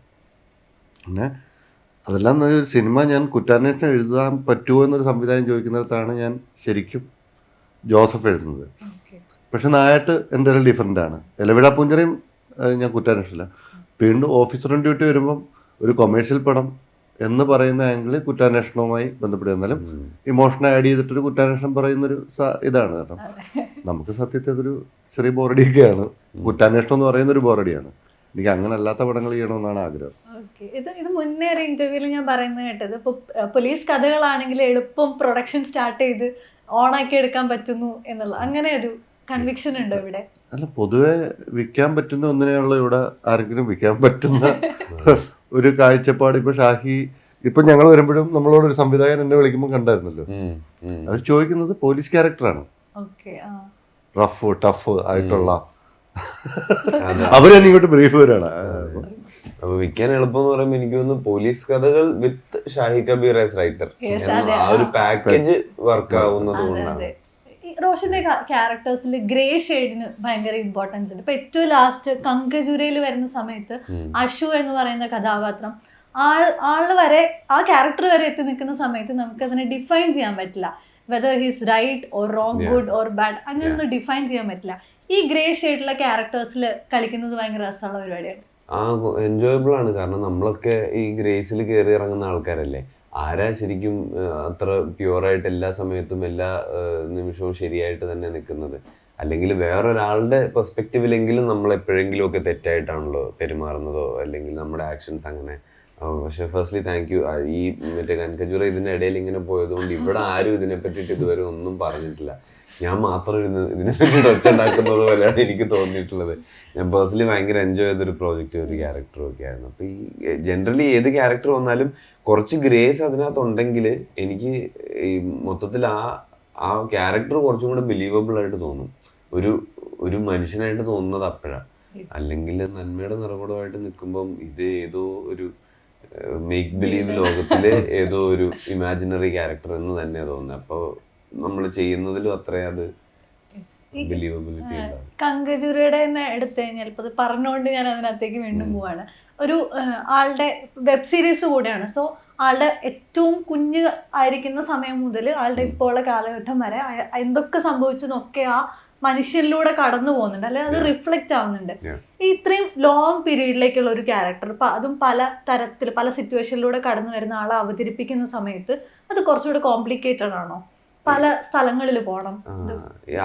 പിന്നെ അതെല്ലാം ഒരു സിനിമ ഞാൻ കുറ്റാന്വേഷണം എഴുതാൻ പറ്റുമോ എന്നൊരു സംവിധാനം ചോദിക്കുന്നിടത്താണ് ഞാൻ ശരിക്കും ജോസഫ് എഴുതുന്നത്. പക്ഷെ നായാട്ട് എൻ്റെ ഡിഫറെൻ്റ് ആണ്. എലവിട പൂഞ്ചറയും ഞാൻ കുറ്റാന്വേഷണമില്ല. വീണ്ടും ഓഫീസർ ഓൺ ഡ്യൂട്ടി വരുമ്പം ഒരു കൊമേഴ്ഷ്യൽ പടം എന്ന് പറയുന്ന ആംഗിളിൽ കുറ്റാന്വേഷണവുമായി ബന്ധപ്പെട്ട് എന്നാലും ഇമോഷൻ ആഡ് ചെയ്തിട്ടൊരു കുറ്റാന്വേഷണം പറയുന്നൊരു ഇതാണ്. കാരണം നമുക്ക് സത്യത്തിൽ അതൊരു ചെറിയ ബോറടിയൊക്കെയാണ്. കുറ്റാന്വേഷണം എന്ന് പറയുന്നൊരു ബോറടിയാണ്. എനിക്ക് അങ്ങനെ അല്ലാത്ത പടങ്ങൾ ചെയ്യണമെന്നാണ് ആഗ്രഹം. ഇത് മുന്നേ ഒരു ഇന്റർവ്യൂവിൽ ഞാൻ പറയുന്നത് കേട്ടത്, ഇപ്പോൾ പോലീസ് കഥകളാണെങ്കിൽ എളുപ്പം പ്രൊഡക്ഷൻ സ്റ്റാർട്ട് ചെയ്ത് ഓണാക്കി എടുക്കാൻ പറ്റുന്നു എന്നുള്ള അങ്ങനെ ഒരു കൺവിക്ഷൻ ഉണ്ടോ ഇവിടെ? അല്ല, പൊതുവെ വിൽക്കാൻ പറ്റുന്ന ഒന്നിനെയുള്ള ഇവിടെ ആരെങ്കിലും വിൽക്കാൻ പറ്റുന്ന ഒരു കാഴ്ചപ്പാട്. ഇപ്പൊ ഷാഹി ഇപ്പൊ ഞങ്ങൾ വരുമ്പോഴും നമ്മളോട് ഒരു സംവിധായകൻ എന്നെ വിളിക്കുമ്പോൾ കണ്ടായിരുന്നല്ലോ, അവർ ചോദിക്കുന്നത് പോലീസ് ക്യാരക്ടറാണ്, റഫ് ടഫ് ആയിട്ടുള്ള. അവരെന്നെ ഇങ്ങോട്ട് ബ്രീഫ് വരാണ്. അപ്പൊ വിൽക്കാൻ എളുപ്പം എന്ന് പറയുമ്പോൾ എനിക്ക് തോന്നുന്നു പോലീസ് കഥകൾ വിത്ത് ഷാഹി കബീർ ആസ് റൈറ്റർ ആ ഒരു പാക്കേജ് വർക്ക് ആവുന്നത് കൊണ്ടാണ്. റോഷന്റെ ക്യാരക്ടേഴ്സിൽ ഗ്രേ ഷെയ്ഡിന് ഭയങ്കര ഇമ്പോർട്ടൻസ് ഉണ്ട്. ഇപ്പൊ ഏറ്റവും ലാസ്റ്റ് കങ്കജുരയിൽ വരുന്ന സമയത്ത് അശു എന്ന് പറയുന്ന കഥാപാത്രം ആള് വരെ ആ ക്യാരക്ടർ വരെ എത്തി നിൽക്കുന്ന സമയത്ത് നമുക്ക് അതിനെ ഡിഫൈൻ ചെയ്യാൻ പറ്റില്ല. Whether he's right or wrong, good or bad, അങ്ങനെയൊന്നും ഡിഫൈൻ ചെയ്യാൻ പറ്റില്ല. ഈ ഗ്രേ ഷെയ്ഡിലുള്ള ക്യാരക്ടേഴ്സിൽ കളിക്കുന്നത് ഭയങ്കര രസമുള്ള പരിപാടിയാണ്. എൻജോയബിൾ ആണ്. കാരണം നമ്മളൊക്കെ ഈ ഗ്രേസിൽ കയറി ഇറങ്ങുന്ന ആൾക്കാരല്ലേ. ആരാ ശരിക്കും അത്ര പ്യുവറായിട്ട് എല്ലാ സമയത്തും എല്ലാ നിമിഷവും ശരിയായിട്ട് തന്നെ നിൽക്കുന്നത്? അല്ലെങ്കിൽ വേറൊരാളുടെ പെർസ്പെക്റ്റീവിലെങ്കിലും നമ്മൾ എപ്പോഴെങ്കിലും ഒക്കെ തെറ്റായിട്ടാണല്ലോ പെരുമാറുന്നതോ അല്ലെങ്കിൽ നമ്മുടെ ആക്ഷൻസ് അങ്ങനെ. പക്ഷെ ഫസ്റ്റ്ലി താങ്ക് യു. ഈ മറ്റേ കനകജുറ ഇതിൻ്റെ ഇടയിൽ ഇങ്ങനെ പോയതുകൊണ്ട് ഇവിടെ ആരും ഇതിനെ പറ്റിയിട്ട് ഇതുവരെ ഒന്നും പറഞ്ഞിട്ടില്ല. ഞാൻ മാത്രം ഇതിനെ പറ്റിയിട്ട് ഒച്ചുണ്ടാക്കുന്നത് പോലെയാണ് എനിക്ക് തോന്നിയിട്ടുള്ളത്. ഞാൻ പേഴ്സണലി ഭയങ്കര എൻജോയ് ചെയ്തൊരു പ്രോജക്റ്റ്, ഒരു ക്യാരക്ടറും ഒക്കെ ആയിരുന്നു. അപ്പോൾ ഈ ജനറലി ഏത് ക്യാരക്ടർ വന്നാലും കുറച്ച് ഗ്രേസ് അതിനകത്തുണ്ടെങ്കിൽ എനിക്ക് ഈ മൊത്തത്തിൽ ആ ക്യാരക്ടർ കുറച്ചും കൂടെ ബിലീവബിൾ ആയിട്ട് തോന്നും. ഒരു മനുഷ്യനായിട്ട് തോന്നുന്നത് അപ്പോഴാണ്. അല്ലെങ്കിൽ നന്മയുടെ നിറകുടമായിട്ട് നിൽക്കുമ്പം ഇത് ഏതോ ഒരു മേക്ക് ബിലീവ് ലോകത്തിലെ ഏതോ ഒരു ഇമാജിനറി ക്യാരക്ടർ എന്ന് തന്നെ തോന്നുന്നത്. അപ്പോൾ നമ്മൾ ചെയ്യുന്നതിലും അത്രയും അത് ബിലീവബിലിറ്റി ഉണ്ടാവും. കങ്കജുരയുടെ തന്നെ എടുത്തു കഴിഞ്ഞാൽ ഇപ്പോൾ പറഞ്ഞുകൊണ്ട് ഞാൻ അതിനകത്തേക്ക് വീണ്ടും പോവാണ്. ഒരു ആളുടെ വെബ് സീരീസ് കൂടെയാണ്. സോ ആളുടെ ഏറ്റവും കുഞ്ഞ് ആയിരിക്കുന്ന സമയം മുതൽ ആളുടെ ഇപ്പോൾ ഉള്ള കാലഘട്ടം വരെ എന്തൊക്കെ സംഭവിച്ചെന്നൊക്കെ ആ മനുഷ്യരിലൂടെ കടന്നു പോകുന്നുണ്ട്, അല്ലെങ്കിൽ അത് റിഫ്ലക്റ്റ് ആവുന്നുണ്ട്. ഈ ഇത്രയും ലോങ് പീരീഡിലേക്കുള്ള ഒരു ക്യാരക്ടർ, അതും പല തരത്തിൽ പല സിറ്റുവേഷനിലൂടെ കടന്നു വരുന്ന ആളെ അവതരിപ്പിക്കുന്ന സമയത്ത് അത് കുറച്ചുകൂടെ കോംപ്ലിക്കേറ്റഡ് ആണോ? പല സ്ഥലങ്ങളിൽ പോകണം.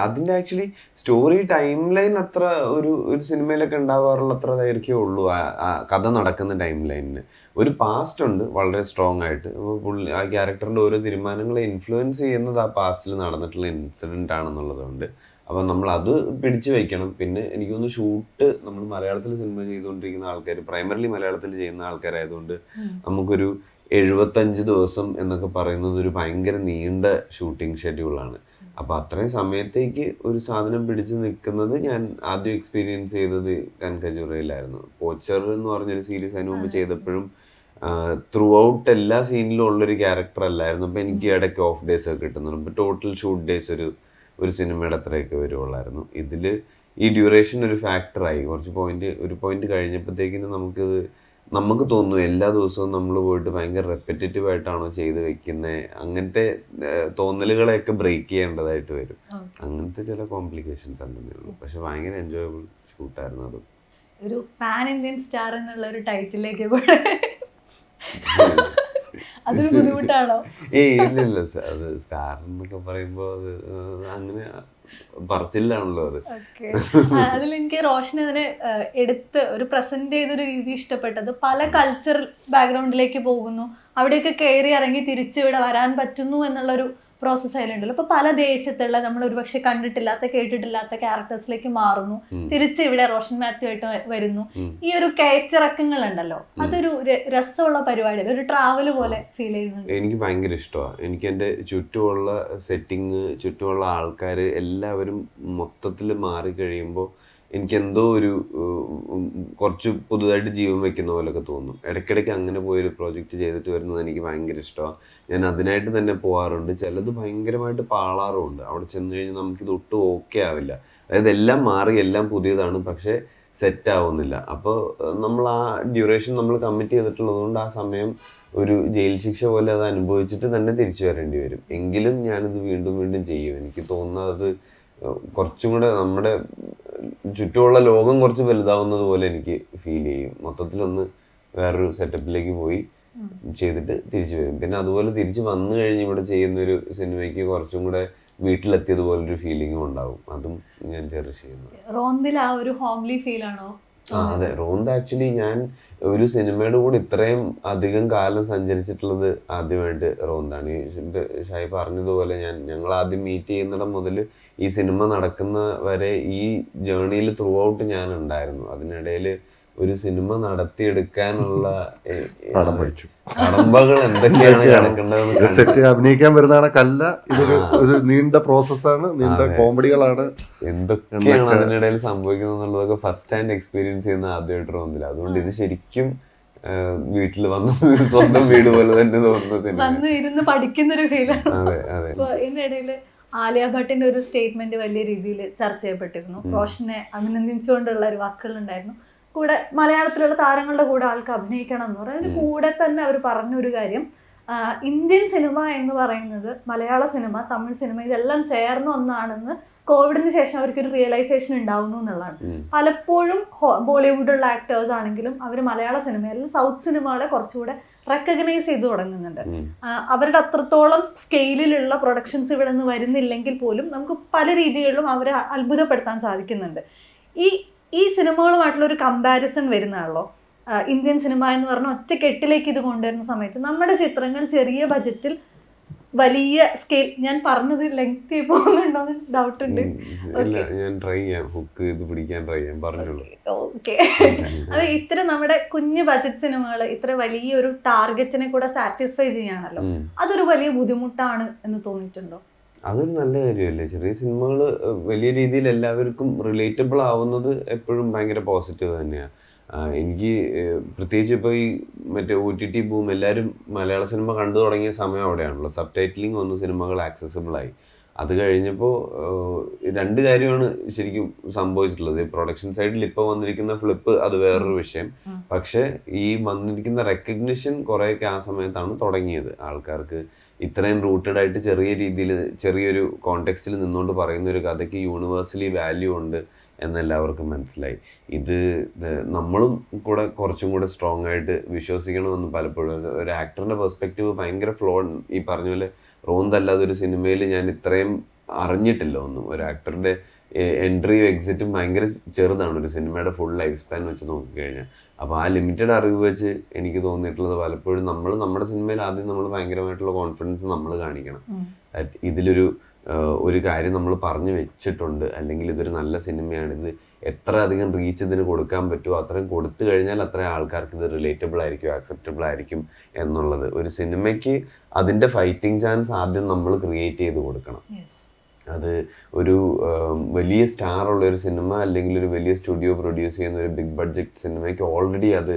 അതിന്റെ ആക്ച്വലി സ്റ്റോറി ടൈം ലൈൻ അത്ര ഒരു സിനിമയിലൊക്കെ ഉണ്ടാവാറുള്ള അത്ര ദൈർഘ്യമേ ഉള്ളൂ ആ കഥ നടക്കുന്ന ടൈം ലൈനിന്. ഒരു പാസ്റ്റ് ഉണ്ട് വളരെ സ്ട്രോങ് ആയിട്ട്. അപ്പോൾ ആ ക്യാരക്ടറിന്റെ ഓരോ തീരുമാനങ്ങളെ ഇൻഫ്ലുവൻസ് ചെയ്യുന്നത് ആ പാസ്റ്റിൽ നടന്നിട്ടുള്ള ഇൻസിഡന്റ് ആണെന്നുള്ളതുകൊണ്ട് അപ്പം നമ്മൾ അത് പിടിച്ചു വയ്ക്കണം. പിന്നെ എനിക്ക് തോന്നുന്നു ഷൂട്ട് നമ്മൾ മലയാളത്തിൽ സിനിമ ചെയ്തുകൊണ്ടിരിക്കുന്ന ആൾക്കാർ, പ്രൈമറിലി മലയാളത്തിൽ ചെയ്യുന്ന ആൾക്കാരായതുകൊണ്ട് നമുക്കൊരു 75 ദിവസം എന്നൊക്കെ പറയുന്നത് ഒരു ഭയങ്കര നീണ്ട ഷൂട്ടിംഗ് ഷെഡ്യൂളാണ്. അപ്പോൾ അത്രയും സമയത്തേക്ക് ഒരു സാധനം പിടിച്ചു നിൽക്കുന്നത് ഞാൻ ആദ്യം എക്സ്പീരിയൻസ് ചെയ്തത് കൻഖജുറയിലായിരുന്നു. പോച്ചർ എന്ന് പറഞ്ഞൊരു സീരീസ് അതിന് മുമ്പ് ചെയ്തപ്പോഴും ത്രൂ ഔട്ട് എല്ലാ സീനിലും ഉള്ളൊരു ക്യാരക്ടർ അല്ലായിരുന്നു. അപ്പോൾ എനിക്ക് ഇടയ്ക്ക് ഓഫ് ഡേയ്സ് ഒക്കെ കിട്ടുന്നുണ്ട്. ഇപ്പോൾ ടോട്ടൽ ഷൂട്ട് ഡേയ്സ് ഒരു സിനിമയുടെ അത്രയൊക്കെ വരുള്ളായിരുന്നു. ഇതിൽ ഈ ഡ്യൂറേഷൻ ഒരു ഫാക്ടറായി. ഒരു പോയിന്റ് കഴിഞ്ഞപ്പോഴത്തേക്കിന് നമുക്ക് തോന്നുന്നു എല്ലാ ദിവസവും നമ്മൾ പോയിട്ട് ഭയങ്കര റെപ്പറ്റേറ്റീവ് ആയിട്ടാണോ ചെയ്ത് വെക്കുന്നത്, അങ്ങനത്തെ തോന്നലുകളെയൊക്കെ ബ്രേക്ക് ചെയ്യേണ്ടതായിട്ട് വരും. അങ്ങനത്തെ ചില കോംപ്ലിക്കേഷൻസ് ഉണ്ടെന്നേ ഉള്ളൂ. പക്ഷെ ഭയങ്കര എൻജോയബിൾ ഷൂട്ടായിരുന്നു അത്. ഒരു പാൻ ഇന്ത്യൻ സ്റ്റാർ എന്നുള്ള ഒരു ടൈറ്റിലേക്ക് അതൊരു ബുദ്ധിമുട്ടാണോ? ഇല്ല അത് സ്റ്റാർ എന്നൊക്കെ പറയുമ്പോ അത് അങ്ങനെ പറച്ചില്ലാണല്ലോ അത്. അതിൽ എനിക്ക് റോഷൻ അതിനെ എടുത്ത് ഒരു പ്രസന്റ് ചെയ്തൊരു രീതി ഇഷ്ടപ്പെട്ടത്. പല കൾച്ചറൽ ബാക്ക്ഗ്രൗണ്ടിലേക്ക് പോകുന്നു, അവിടെയൊക്കെ കയറി ഇറങ്ങി തിരിച്ചിവിടെ വരാൻ പറ്റുന്നു എന്നുള്ളൊരു പ്രോസസ് അതിലുണ്ടല്ലോ. അപ്പൊ പല ദേശത്തുള്ള നമ്മൾ ഒരുപക്ഷെ കണ്ടിട്ടില്ലാത്ത കേട്ടിട്ടില്ലാത്ത ക്യാരക്ടേഴ്സിലേക്ക് മാറുന്നു, തിരിച്ച് ഇവിടെ റോഷൻ മാത്യു ആയിട്ട് വരുന്നു. ഈ ഒരു കയറ്റിറക്കങ്ങൾ ഉണ്ടല്ലോ, അതൊരു രസമുള്ള പരിപാടിയല്ല, ഒരു ട്രാവല് പോലെ ഫീൽ ചെയ്യുന്നുണ്ട്. എനിക്ക് ഭയങ്കര ഇഷ്ടമാണ്. എനിക്ക് എൻ്റെ ചുറ്റുമുള്ള സെറ്റിങ്, ചുറ്റുമുള്ള ആൾക്കാർ എല്ലാവരും മൊത്തത്തിൽ മാറിക്കഴിയുമ്പോൾ എനിക്കെന്തോ കുറച്ച് പുതുതായിട്ട് ജീവൻ വെക്കുന്ന പോലൊക്കെ തോന്നും. ഇടയ്ക്കിടയ്ക്ക് അങ്ങനെ പോയൊരു പ്രോജക്റ്റ് ചെയ്തിട്ട് വരുന്നത് എനിക്ക് ഭയങ്കര ഇഷ്ടമാണ്. ഞാൻ അതിനായിട്ട് തന്നെ പോകാറുണ്ട്. ചിലത് ഭയങ്കരമായിട്ട് പാളാറുമുണ്ട്. അവിടെ ചെന്ന് കഴിഞ്ഞാൽ നമുക്കിത് ഒട്ടും ഓക്കെ ആവില്ല. അതായത് എല്ലാം മാറി, എല്ലാം പുതിയതാണ്, പക്ഷേ സെറ്റ് ആവുന്നില്ല. അപ്പോൾ നമ്മൾ ആ ഡ്യൂറേഷൻ നമ്മൾ കമ്മിറ്റ് ചെയ്തിട്ടുള്ളത് കൊണ്ട് ആ സമയം ഒരു ജയിൽ ശിക്ഷ പോലെ അത് അനുഭവിച്ചിട്ട് തന്നെ തിരിച്ചു വരേണ്ടി വരും. എങ്കിലും ഞാനിത് വീണ്ടും വീണ്ടും ചെയ്യും. എനിക്ക് തോന്നുന്നത് കുറച്ചും കൂടെ നമ്മുടെ ചുറ്റുമുള്ള ലോകം കുറച്ച് വലുതാവുന്നത് പോലെ എനിക്ക് ഫീൽ ചെയ്യും. മൊത്തത്തിലൊന്ന് വേറൊരു സെറ്റപ്പിലേക്ക് പോയി ചെയ്തിട്ട് തിരിച്ചു വരും. പിന്നെ അതുപോലെ തിരിച്ച് വന്നു കഴിഞ്ഞ് ഇവിടെ ചെയ്യുന്നൊരു സിനിമയ്ക്ക് കുറച്ചും കൂടെ വീട്ടിലെത്തിയതുപോലൊരു ഫീലിംഗും ഉണ്ടാവും. അതും ഞാൻ ചെറിഷ് ചെയ്യുന്നു. റോന്തിൽ ആ ഒരു ഹോംലി ഫീൽ ആണോ? അതെ, റോന്ത് ആക്ച്വലി ഞാൻ ഒരു സിനിമയുടെ കൂടെ ഇത്രയും അധികം കാലം സഞ്ചരിച്ചിട്ടുള്ളത് ആദ്യമായിട്ട് റോന്താണ്. ഷായി പറഞ്ഞതുപോലെ ഞങ്ങൾ ആദ്യം മീറ്റ് ചെയ്യുന്നിടം മുതൽ ഈ സിനിമ നടക്കുന്ന വരെ ഈ ജേർണിയിൽ ത്രൂ ഔട്ട് ഞാൻ ഉണ്ടായിരുന്നു. അതിനിടയിൽ ഒരു സിനിമ നടത്തിയെടുക്കാനുള്ള കടമ്പകൾ എന്തൊക്കെയാണ് കിടക്കേണ്ടതെന്ന് സെറ്റ് അഭിനയിക്കാൻ വരുന്നതാണല്ല, ഇതൊരു നീണ്ട പ്രോസസ്സാണ്, നീണ്ട കോമഡികളാണ്, എന്തൊക്കെയാണ് അതിനിടയിൽ സംഭവിക്കുന്നത് എന്നുള്ളതൊക്കെ ഫസ്റ്റ് ഹാൻഡ് എക്സ്പീരിയൻസ് ചെയ്യുന്ന ആദ്യമായിട്ട് തോന്നില്ല. അതുകൊണ്ട് ഇത് ശരിക്കും വീട്ടിൽ വന്ന് സ്വന്തം വീട് പോലെ തന്നെ തോന്നുന്ന പഠിക്കുന്നൊരു ഫീലാണ്. അതെ അതെ. ഇതിനിടയിൽ ആലിയ ഭട്ടിന്റെ ഒരു സ്റ്റേറ്റ്മെന്റ് വലിയ രീതിയിൽ ചർച്ച ചെയ്യപ്പെട്ടിരുന്നു. റോഷനെ അഭിനന്ദിച്ചുകൊണ്ടുള്ള ഒരു വാക്കുകളുണ്ടായിരുന്നു. കൂടെ മലയാളത്തിലുള്ള താരങ്ങളുടെ കൂടെ ആൾക്ക് അഭിനയിക്കണം എന്ന് പറയും. അതിന് കൂടെ തന്നെ അവർ പറഞ്ഞൊരു കാര്യം, ഇന്ത്യൻ സിനിമ എന്ന് പറയുന്നത് മലയാള സിനിമ, തമിഴ് സിനിമ ഇതെല്ലാം ചേർന്ന ഒന്നാണെന്ന് കോവിഡിന് ശേഷം അവർക്കൊരു റിയലൈസേഷൻ ഉണ്ടാവുന്നു എന്നുള്ളതാണ്. പലപ്പോഴും ബോളിവുഡുള്ള ആക്ടേഴ്സ് ആണെങ്കിലും അവർ മലയാള സിനിമ അല്ലെങ്കിൽ സൗത്ത് സിനിമകളെ കുറച്ചുകൂടെ റെക്കഗ്നൈസ് ചെയ്തു തുടങ്ങുന്നുണ്ട്. അവരുടെ അത്രത്തോളം സ്കെയിലിലുള്ള പ്രൊഡക്ഷൻസ് ഇവിടെ നിന്ന് വരുന്നില്ലെങ്കിൽ പോലും നമുക്ക് പല രീതികളിലും അവരെ അത്ഭുതപ്പെടുത്താൻ സാധിക്കുന്നുണ്ട്. ഈ സിനിമകളുമായിട്ടുള്ള ഒരു കമ്പാരിസൺ വരുന്നതാണല്ലോ. ഇന്ത്യൻ സിനിമ എന്ന് പറഞ്ഞ ഒറ്റ കെട്ടിലേക്ക് ഇത് കൊണ്ടുവരുന്ന സമയത്ത് നമ്മുടെ ചിത്രങ്ങൾ ചെറിയ ബജറ്റിൽ വലിയ സ്കെയിൽ, ഞാൻ പറഞ്ഞത് ലെങ്തി പോകുന്നുണ്ടോ എന്ന് ഡൗട്ട് ഉണ്ട്. ഓക്കെ, അത് ഇത്ര നമ്മുടെ കുഞ്ഞു ബജറ്റ് സിനിമകൾ ഇത്ര വലിയൊരു ടാർഗറ്റിനെ കൂടെ സാറ്റിസ്ഫൈ ചെയ്യാണല്ലോ, അതൊരു വലിയ ബുദ്ധിമുട്ടാണ് എന്ന് തോന്നിയിട്ടുണ്ടോ? അതൊരു നല്ല കാര്യമല്ലേ. ചെറിയ സിനിമകൾ വലിയ രീതിയിൽ എല്ലാവർക്കും റിലേറ്റബിൾ ആവുന്നത് എപ്പോഴും ഭയങ്കര പോസിറ്റീവ് തന്നെയാണ്. എനിക്ക് പ്രത്യേകിച്ച് ഇപ്പോൾ ഈ മറ്റേ OTT ബൂം, എല്ലാവരും മലയാള സിനിമ കണ്ടു തുടങ്ങിയ സമയം അവിടെയാണല്ലോ. സബ് ടൈറ്റിലിംഗ് വന്നു, സിനിമകൾ ആക്സസിബിളായി. അത് കഴിഞ്ഞപ്പോൾ രണ്ട് കാര്യമാണ് ശരിക്കും സംഭവിച്ചിട്ടുള്ളത്. പ്രൊഡക്ഷൻ സൈഡിൽ ഇപ്പോൾ വന്നിരിക്കുന്ന ഫ്ലിപ്പ് അത് വേറൊരു വിഷയം. പക്ഷെ ഈ വന്നിരിക്കുന്ന റെക്കഗ്നിഷൻ കുറേയൊക്കെ ആ സമയത്താണ് തുടങ്ങിയത്. ആൾക്കാർക്ക് ഇത്രയും റൂട്ടഡ് ആയിട്ട് ചെറിയ രീതിയിൽ ചെറിയൊരു കോണ്ടെക്സ്റ്റിൽ നിന്നുകൊണ്ട് പറയുന്ന ഒരു കഥയ്ക്ക് യൂണിവേഴ്സലി വാല്യൂ ഉണ്ട് എന്നെല്ലാവർക്കും മനസ്സിലായി. ഇത് നമ്മളും കൂടെ കുറച്ചും കൂടെ സ്ട്രോങ് ആയിട്ട് വിശ്വസിക്കണമെന്ന് പലപ്പോഴും. ഒരു ആക്ടറിൻ്റെ പെർസ്പെക്റ്റീവ് ഭയങ്കര ഫ്ലോ, ഈ പറഞ്ഞ പോലെ റോന്ത് അല്ലാതെ ഒരു സിനിമയിൽ ഞാൻ ഇത്രയും അറിഞ്ഞിട്ടില്ല ഒന്നും. ഒരു ആക്ടറുടെ എൻട്രിയും എക്സിറ്റും ഭയങ്കര ചെറുതാണ് ഒരു സിനിമയുടെ ഫുൾ ലൈഫ് സ്പാൻ വെച്ച് നോക്കിക്കഴിഞ്ഞാൽ. അപ്പോൾ ആ ലിമിറ്റഡ് അറിവ് വെച്ച് എനിക്ക് തോന്നിയിട്ടുള്ളത് പലപ്പോഴും നമ്മുടെ സിനിമയിൽ ആദ്യം നമ്മൾ ഭയങ്കരമായിട്ടുള്ള കോൺഫിഡൻസ് നമ്മൾ കാണിക്കണം. ഇതിലൊരു ഒരു കാര്യം നമ്മൾ പറഞ്ഞു വെച്ചിട്ടുണ്ട്, അല്ലെങ്കിൽ ഇതൊരു നല്ല സിനിമയാണ്, ഇത് എത്ര അധികം റീച്ച് ഇതിന് കൊടുക്കാൻ പറ്റുമോ അത്രയും കൊടുത്തു കഴിഞ്ഞാൽ അത്രയും ആൾക്കാർക്ക് ഇത് റിലേറ്റബിൾ ആയിരിക്കും, ആക്സെപ്റ്റബിൾ ആയിരിക്കും എന്നുള്ളത്. ഒരു സിനിമയ്ക്ക് അതിൻ്റെ ഫൈറ്റിംഗ് ചാൻസ് ആദ്യം നമ്മൾ ക്രിയേറ്റ് ചെയ്ത് കൊടുക്കണം. അത് ഒരു വലിയ സ്റ്റാർ ഉള്ള ഒരു സിനിമ അല്ലെങ്കിൽ ഒരു വലിയ സ്റ്റുഡിയോ പ്രൊഡ്യൂസ് ചെയ്യുന്ന ഒരു ബിഗ് ബഡ്ജറ്റ് സിനിമയ്ക്ക് ഓൾറെഡി അത്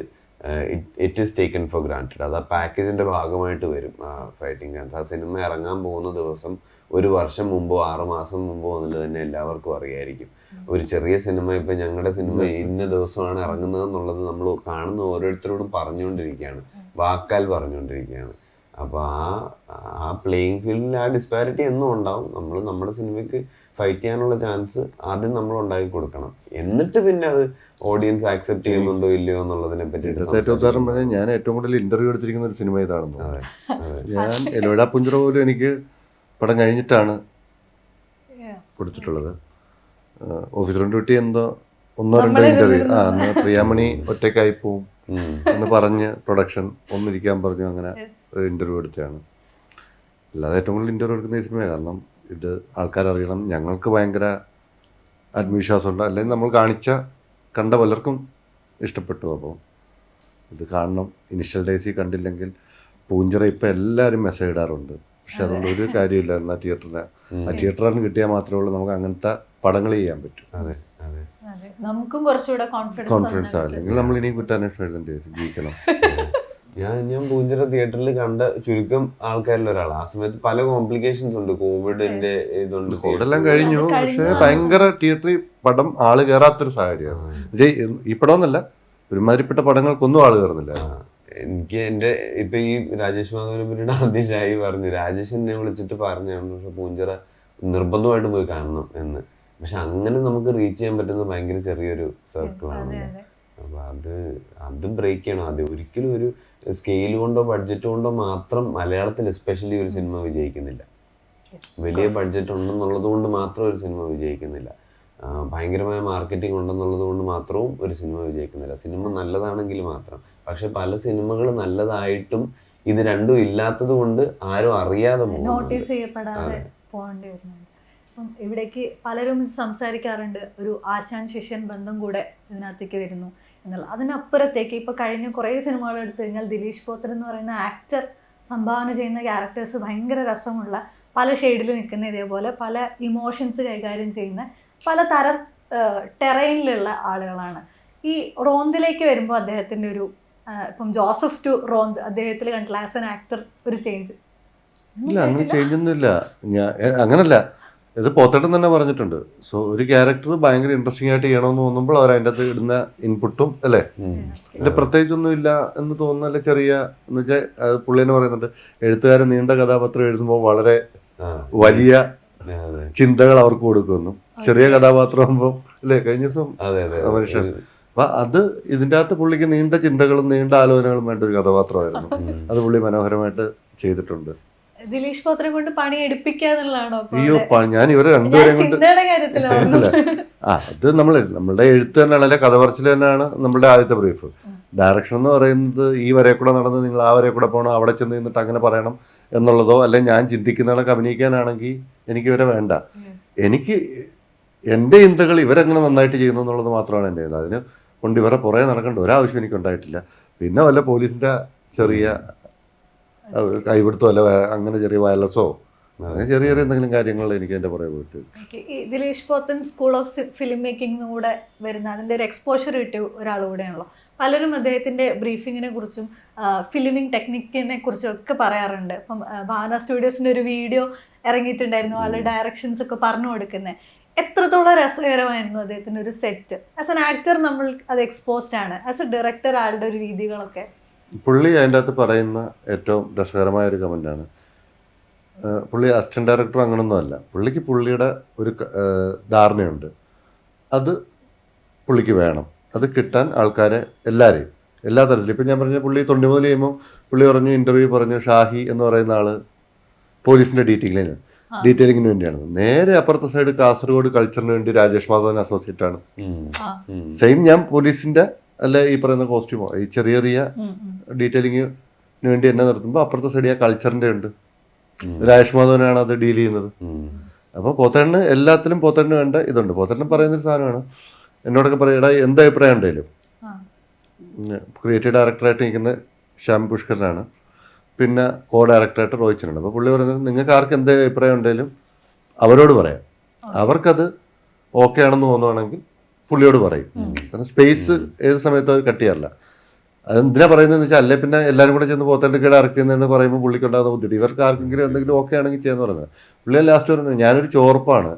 it is taken four granted. അത് ആ പാക്കേജിൻ്റെ ഭാഗമായിട്ട് വരും ആ ഫൈറ്റിംഗ് ചാൻസ്. ആ സിനിമ ഇറങ്ങാൻ പോകുന്ന ദിവസം 1 വർഷം മുമ്പോ 6 മാസം മുമ്പോ എന്നുള്ളത് തന്നെ എല്ലാവർക്കും അറിയായിരിക്കും. ഒരു ചെറിയ സിനിമ ഇപ്പം ഞങ്ങളുടെ സിനിമ ഇന്ന ദിവസമാണ് ഇറങ്ങുന്നത് എന്നുള്ളത് നമ്മൾ കാണുന്ന ഓരോരുത്തരോടും പറഞ്ഞുകൊണ്ടിരിക്കുകയാണ്, വാക്കാൽ പറഞ്ഞുകൊണ്ടിരിക്കുകയാണ്. അപ്പോൾ ആ പ്ലേയിങ് ഫീൽഡിൽ ആ ഡിസ്പാരിറ്റി എന്നും ഉണ്ടാവും. നമ്മൾ നമ്മുടെ സിനിമയ്ക്ക് ഫൈറ്റ് ചെയ്യാനുള്ള ചാൻസ് ആദ്യം നമ്മൾ ഉണ്ടാക്കി കൊടുക്കണം. എന്നിട്ട് പിന്നെ അത് ഓഡിയൻസ് ആക്സെപ്റ്റ് ചെയ്യുന്നുണ്ടോ ഇല്ലയോ എന്നുള്ളതിനെ പറ്റി. ഉദാഹരണം പറഞ്ഞാൽ ഞാൻ ഏറ്റവും കൂടുതൽ ഇന്റർവ്യൂ എടുത്തിരിക്കുന്ന ഒരു സിനിമ ഇതാണെന്ന്. ഞാൻ എലോഡ പുഞ്ചറ പോലും എനിക്ക് പടം കഴിഞ്ഞിട്ടാണ് കൊടുത്തിട്ടുള്ളത്. ഓഫീസർ ഓൺ ഡ്യൂട്ടി എന്തോ 1-2 ഇന്റർവ്യൂ, അന്ന് പ്രിയാമണി ഒറ്റയ്ക്കായി പോവും എന്ന് പറഞ്ഞ് പ്രൊഡക്ഷൻ ഒന്നിരിക്കാൻ പറഞ്ഞു, അങ്ങനെ ഇന്റർവ്യൂ എടുത്തതാണ്. അല്ലാതെ ഏറ്റവും കൂടുതൽ ഇന്റർവ്യൂ എടുക്കുന്ന ഈ സിനിമയാണ്. കാരണം ഇത് ആൾക്കാരറിയണം, ഞങ്ങൾക്ക് ഭയങ്കര ആത്മവിശ്വാസമുണ്ട്, അല്ലെങ്കിൽ നമ്മൾ കണ്ട പലർക്കും ഇഷ്ടപ്പെട്ടു. അപ്പോൾ ഇത് കാണണം. ഇനിഷ്യൽ ഡേയ്സിൽ കണ്ടില്ലെങ്കിൽ പൂഞ്ചിറ ഇപ്പം എല്ലാവരും മെസ്സേജ് ഇടാറുണ്ട്. പക്ഷെ അതുകൊണ്ട് ഒരു കാര്യമില്ലായിരുന്നു ആ തിയേറ്ററിന് കിട്ടിയാൽ മാത്രമേ ഉള്ളൂ നമുക്ക് അങ്ങനത്തെ പടങ്ങൾ ചെയ്യാൻ പറ്റും. നമുക്കും കുറച്ചുകൂടെ കോൺഫിഡൻസ് അല്ലെങ്കിൽ നമ്മൾ ഇനിയും കുറ്റാന്വേഷണം എഴുതേണ്ടി വരും, ജീവിക്കണം. ഞാൻ പൂഞ്ചിറ തിയേറ്ററിൽ കണ്ട ചുരുക്കം ആൾക്കാരിൽ ഒരാളാണ്. ആ സമയത്ത് പല കോംപ്ലിക്കേഷൻസ് ഉണ്ട്, കോവിഡിന്റെ ഇതുണ്ട്, കോവിഡെല്ലാം കഴിഞ്ഞു. പക്ഷെ ഭയങ്കര തിയേറ്ററിൽ പടം ആള് കയറാത്തൊരു സാഹചര്യമാണ്. ഈ പടം എന്നല്ല, ഒരുമാതിരിപ്പെട്ട പടങ്ങൾക്കൊന്നും ആള് കയറുന്നില്ല. എനിക്ക് ഇപ്പൊ ഈ രാജേഷ് മാധവനെപ്പറ്റിയുടെ ആദ്യം ഷായി പറഞ്ഞു, രാജേഷ് എന്നെ വിളിച്ചിട്ട് പറഞ്ഞാണ് പക്ഷെ പൂഞ്ചിറ നിർബന്ധമായിട്ട് പോയി കാണണം എന്ന്. പക്ഷെ അങ്ങനെ നമുക്ക് റീച്ച് ചെയ്യാൻ പറ്റുന്ന ഭയങ്കര ചെറിയൊരു സർക്കിളാണ്. അപ്പൊ അത് ബ്രേക്ക് ചെയ്യണം ആദ്യം. ഒരിക്കലും ഒരു സ്കെയിൽ കൊണ്ടോ ബഡ്ജറ്റ് കൊണ്ടോ മാത്രം മലയാളത്തിൽ എസ്പെഷ്യലി ഒരു സിനിമ വിജയിക്കുന്നില്ല. വലിയ ബഡ്ജറ്റ് ഉണ്ടെന്നുള്ളത് കൊണ്ട് മാത്രം ഒരു സിനിമ വിജയിക്കുന്നില്ല. ഭയങ്കരമായ മാർക്കറ്റിംഗ് ഉണ്ടെന്നുള്ളത് കൊണ്ട് മാത്രവും ഒരു സിനിമ വിജയിക്കുന്നില്ല. സിനിമ നല്ലതാണെങ്കിൽ മാത്രം. പക്ഷെ പല സിനിമകൾ നല്ലതായിട്ടും ഇത് രണ്ടും ഇല്ലാത്തത് കൊണ്ട് ആരും അറിയാതെ നോട്ടീസ് ചെയ്യപ്പെടാതെ പോകേണ്ടി വരുന്നുണ്ട്. അപ്പം ഇവിടേക്ക് പലരും സംസാരിക്കാറുണ്ട്, ഒരു ആശാൻ ശിഷ്യൻ ബന്ധം കൂടെ ഇതിനകത്തേക്ക് വരുന്നു എന്നുള്ള. അതിനപ്പുറത്തേക്ക് ഇപ്പോൾ കഴിഞ്ഞ കുറേ സിനിമകൾ എടുത്തു കഴിഞ്ഞാൽ ദിലീഷ് പോത്തൻ എന്ന് പറയുന്ന ആക്ടർ സംഭാവന ചെയ്യുന്ന ക്യാരക്ടേഴ്സ് ഭയങ്കര രസമുള്ള, പല ഷെയ്ഡിൽ നിൽക്കുന്ന, ഇതേപോലെ പല ഇമോഷൻസ് കൈകാര്യം ചെയ്യുന്ന പല തരം ടെറൈനിലുള്ള ആളുകളാണ്. ഈ റോന്തിലേക്ക് വരുമ്പോൾ അദ്ദേഹത്തിൻ്റെ ഒരു ഇപ്പം ജോസഫ് ടു റോന്ത് അദ്ദേഹത്തിൽ കണ്ടില്ല ആസ് എൻ ആക്ടർ ഒരു ചേഞ്ച് ഇല്ല. അങ്ങനെ ചേഞ്ച് ഒന്നുമില്ല. അങ്ങനല്ല, ഇത് പോത്തേട്ടൻ തന്നെ പറഞ്ഞിട്ടുണ്ട്. സോ ഒരു ക്യാരക്ടർ ഭയങ്കര ഇൻട്രസ്റ്റിംഗ് ആയിട്ട് ചെയ്യണമെന്ന് തോന്നുമ്പോൾ അവർ അതിൻ്റെ അകത്ത് ഇടുന്ന ഇൻപുട്ടും അല്ലേ, അതിന്റെ പ്രത്യേകിച്ചൊന്നും ഇല്ല എന്ന് തോന്നുന്ന, അല്ലെ ചെറിയ എന്ന് വെച്ചാൽ പുള്ളിനെ പറയുന്നുണ്ട്, എഴുത്തുകാരൻ നീണ്ട കഥാപാത്രം എഴുതുമ്പോൾ വളരെ വലിയ ചിന്തകൾ അവർക്ക് കൊടുക്കുന്നു, ചെറിയ കഥാപാത്രം ആകുമ്പോൾ അല്ലേ. കഴിഞ്ഞ ദിവസം മനുഷ്യൻ അപ്പൊ അത് ഇതിൻ്റെ അകത്ത് പുള്ളിക്ക് നീണ്ട ചിന്തകളും നീണ്ട ആലോചനകളും വേണ്ട ഒരു കഥാപാത്രമായിരുന്നു. അത് പുള്ളി മനോഹരമായിട്ട് ചെയ്തിട്ടുണ്ട്. ദിലീഷ് പോത്തനെ കൊണ്ട് പണി എടുപ്പിക്കാന്നുള്ളതാണോ? അയ്യോ, ഞാൻ ഇവരെ രണ്ടുപേരെയും കൊണ്ട് അത് നമ്മളുടെ എഴുത്ത് തന്നെയാണ്, കഥ പറച്ചിൽ തന്നെയാണ് നമ്മളുടെ ആദ്യത്തെ ബ്രീഫ്. ഡയറക്ഷൻ എന്ന് പറയുന്നത് ഈ വരെ കൂടെ നടന്ന് നിങ്ങൾ ആ വരെ കൂടെ പോകണം, അവിടെ ചെന്ന് നിന്നിട്ട് അങ്ങനെ പറയണം എന്നുള്ളതോ, അല്ലെങ്കിൽ ഞാൻ ചിന്തിക്കുന്നതൊക്കെ അഭിനയിക്കാനാണെങ്കിൽ എനിക്ക് ഇവരെ വേണ്ട. എനിക്ക് എൻ്റെ ചിന്തകൾ ഇവരെങ്ങനെ നന്നായിട്ട് ചെയ്യുന്നു എന്നുള്ളത് മാത്രമാണ് എൻ്റെ ഇത്. അതിന് കൊണ്ട് ഇവരെ പുറകെ നടക്കേണ്ട ഒരാവശ്യം എനിക്ക് ഉണ്ടായിട്ടില്ല. പിന്നെ വല്ല പോലീസിൻ്റെ ചെറിയ കൈപിടുത്തോ അല്ല അങ്ങനെ ചെറിയ വയലൻസോ അങ്ങനെ ചെറിയ ചെറിയ എന്തെങ്കിലും കാര്യങ്ങൾ എനിക്ക് എൻ്റെ പുറകെ പോയിട്ട്. Dileesh Pothan school of film making കൂടെ വരുന്ന അതിൻ്റെ ഒരു എക്സ്പോഷർ കിട്ടിയ ഒരാൾ കൂടെയാണല്ലോ. പലരും അദ്ദേഹത്തിൻ്റെ ബ്രീഫിങ്ങിനെ കുറിച്ചും ഫിലിമിംഗ് ടെക്നിക്കിനെ കുറിച്ചും ഒക്കെ പറയാറുണ്ട്. ഇപ്പം ഭാവന സ്റ്റുഡിയോസിൻ്റെ ഒരു വീഡിയോ ഇറങ്ങിയിട്ടുണ്ടായിരുന്നു, ആളുടെ ഡയറക്ഷൻസ് ഒക്കെ പറഞ്ഞു കൊടുക്കുന്നത്. എത്രത്തോളം രസകരമായിരുന്നു അദ്ദേഹത്തിൻ്റെ ഒരു സെറ്റ്. ആസ് എൻ ആക്ടർ നമ്മൾ അത് എക്സ്പോസ്ഡ് ആണ്, ആസ് എ ഡയറക്ടർ ആളുടെ ഒരു രീതികളൊക്കെ. പുള്ളി അതിൻ്റെ അകത്ത് പറയുന്ന ഏറ്റവും രസകരമായ ഒരു കമൻ്റാണ്, പുള്ളി അസിസ്റ്റന്റ് ഡയറക്ടർ അങ്ങനൊന്നും അല്ല, പുള്ളിക്ക് പുള്ളിയുടെ ഒരു ധാരണയുണ്ട്, അത് പുള്ളിക്ക് വേണം, അത് കിട്ടാൻ ആൾക്കാരെ എല്ലാവരെയും എല്ലാ തരത്തിലും. ഇപ്പം ഞാൻ പറഞ്ഞ പുള്ളി 90 ചെയ്യുമ്പോൾ പുള്ളി പറഞ്ഞു, ഇൻ്റർവ്യൂ പറഞ്ഞു, ഷാഹി എന്ന് പറയുന്ന ആൾ പോലീസിന്റെ ഡീറ്റെയിലിങ്ങിന് വേണ്ടിയാണ്. നേരെ അപ്പുറത്തെ സൈഡ് കാസർഗോഡ് കൾച്ചറിന് വേണ്ടി രാജേഷ് മാധവൻ അസോസിയേറ്റ് ആണ്. സെയിം ഞാൻ പോലീസിന്റെ അല്ല ഈ പറയുന്ന കോസ്റ്റ്യൂമോ ഈ ചെറിയ ചെറിയ ഡീറ്റെയിലിങ്ങിന് വേണ്ടി എന്നെ നിർത്തുമ്പോൾ അപ്പുറത്തെ സൈഡ് ആ കൾച്ചറിന്റെ ഉണ്ട്, രാജേഷ് മാധവനാണ് അത് ഡീൽ ചെയ്യുന്നത്. അപ്പോൾ പോത്തേണ്ണന് എല്ലാത്തിലും പോത്തേണ്ണന് വേണ്ട ഇതുണ്ട്. പോത്തേണ്ണൻ പറയുന്നൊരു സാധനമാണ്, എന്നോടൊക്കെ പറയും, എടാ എന്ത് അഭിപ്രായം ഉണ്ടെങ്കിലും. ക്രിയേറ്റീവ് ഡയറക്ടറായിട്ട് നിൽക്കുന്ന ശ്യാം പുഷ്കരനാണ്, പിന്നെ കോ ഡയറക്ടറായിട്ട് റോഹിച്ചനാണ്. അപ്പോൾ പുള്ളി പറയുന്നത് നിങ്ങൾക്ക് ആർക്ക് എന്ത് അഭിപ്രായം ഉണ്ടെങ്കിലും അവരോട് പറയാം, അവർക്കത് ഓക്കെ ആണെന്ന് തോന്നുവാണെങ്കിൽ പുള്ളിയോട് പറയും. കാരണം സ്പേസ് ഏത് സമയത്തും അത് കട്ട് ചെയ്യാറില്ല. അതെന്തിനാ പറയുന്നതെന്ന് വെച്ചാൽ അല്ലെ പിന്നെ എല്ലാവരും കൂടെ ചെന്ന് പോത്തേണ്ടൊക്കെ ഡയറക്റ്റ് ചെയ്യുന്നതെന്ന് പറയുമ്പോൾ പുള്ളിക്കുണ്ടാകുന്ന ബുദ്ധിമുട്ട്. ഇവർക്ക് ആർക്കെങ്കിലും എന്തെങ്കിലും ഓക്കെ ആണെങ്കിൽ ചെയ്യാന്ന് പറയുന്നത്. പുള്ളി ലാസ്റ്റ് പറയുന്നത് ഞാനൊരു ചോർപ്പാണ്,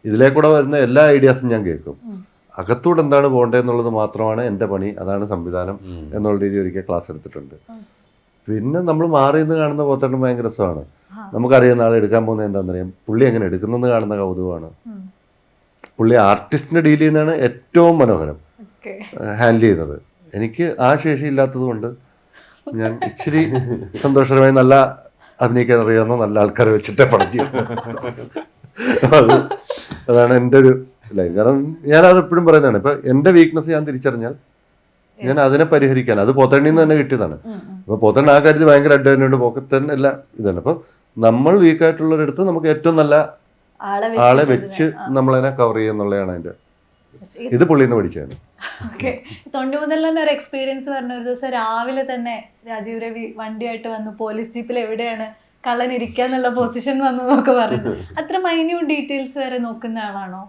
ഇതിലേക്കൂടെ വരുന്ന എല്ലാ ഐഡിയാസും ഞാൻ കേൾക്കും, അകത്തൂടെ എന്താണ് പോകേണ്ടതെന്നുള്ളത് മാത്രമാണ് എൻ്റെ പണി, അതാണ് സംവിധാനം എന്നുള്ള രീതി ഒരിക്കൽ ക്ലാസ് എടുത്തിട്ടുണ്ട്. പിന്നെ നമ്മൾ മാറി നിന്ന് കാണുന്ന പോത്തേണ്ട ഭയങ്കര രസമാണ്. നമുക്കറിയാം നാളെ എടുക്കാൻ പോകുന്നത് എന്താണെന്നറിയാം, പുള്ളി എങ്ങനെ എടുക്കുന്നെന്ന് കാണുന്ന കൗതുകമാണ്. പുള്ളി ആർട്ടിസ്റ്റിനെ ഡീൽ ചെയ്യുന്നതാണ് ഏറ്റവും മനോഹരം ഹാൻഡിൽ ചെയ്യുന്നത്. എനിക്ക് ആ ശേഷി ഇല്ലാത്തത് കൊണ്ട് ഞാൻ ഇച്ചിരി സന്തോഷകരമായി നല്ല അഭിനയിക്കാൻ അറിയാവുന്ന നല്ല ആൾക്കാരെ വെച്ചിട്ടേ പഠിച്ചു. അതാണ് എൻ്റെ ഒരു ലൈൻ. കാരണം ഞാനത് എപ്പോഴും പറയുന്നതാണ്, ഇപ്പൊ എൻ്റെ വീക്ക്നെസ് ഞാൻ തിരിച്ചറിഞ്ഞാൽ ഞാൻ അതിനെ പരിഹരിക്കാൻ, അത് പോത്തണ്ണിൽ നിന്ന് തന്നെ കിട്ടിയതാണ്. അപ്പൊ പോത്തണ്ണ ആ കാര്യത്തിൽ ഭയങ്കര അഡ്വാൻറ്റേജ്, പോക്കത്തന്നെ എല്ലാം ഇതാണ്. അപ്പൊ നമ്മൾ വീക്കായിട്ടുള്ളവരടുത്ത് നമുക്ക് ഏറ്റവും നല്ല ആളെ വെച്ച് നമ്മളതിനെ കവർ ചെയ്യുന്നുള്ളതാണ് അതിന്റെ. ഇത് പുള്ളിയിൽ നിന്ന് പഠിച്ചതാണ്. ഓക്കെ, തൊണ്ടി മുതൽ തന്നെ ഒരു എക്സ്പീരിയൻസ് പറഞ്ഞ ഒരു ദിവസം രാവിലെ തന്നെ രാജീവ് രവി വണ്ടിയായിട്ട് വന്നു, പോലീസ് ജീപ്പിൽ എവിടെയാണ് കള്ളൻ ഇരിക്കാന്നുള്ള പൊസിഷൻ വന്നു എന്നൊക്കെ പറഞ്ഞു. അത്ര മൈന്യൂട്ട് ഡീറ്റെയിൽസ് വരെ നോക്കുന്ന ആളാണോ?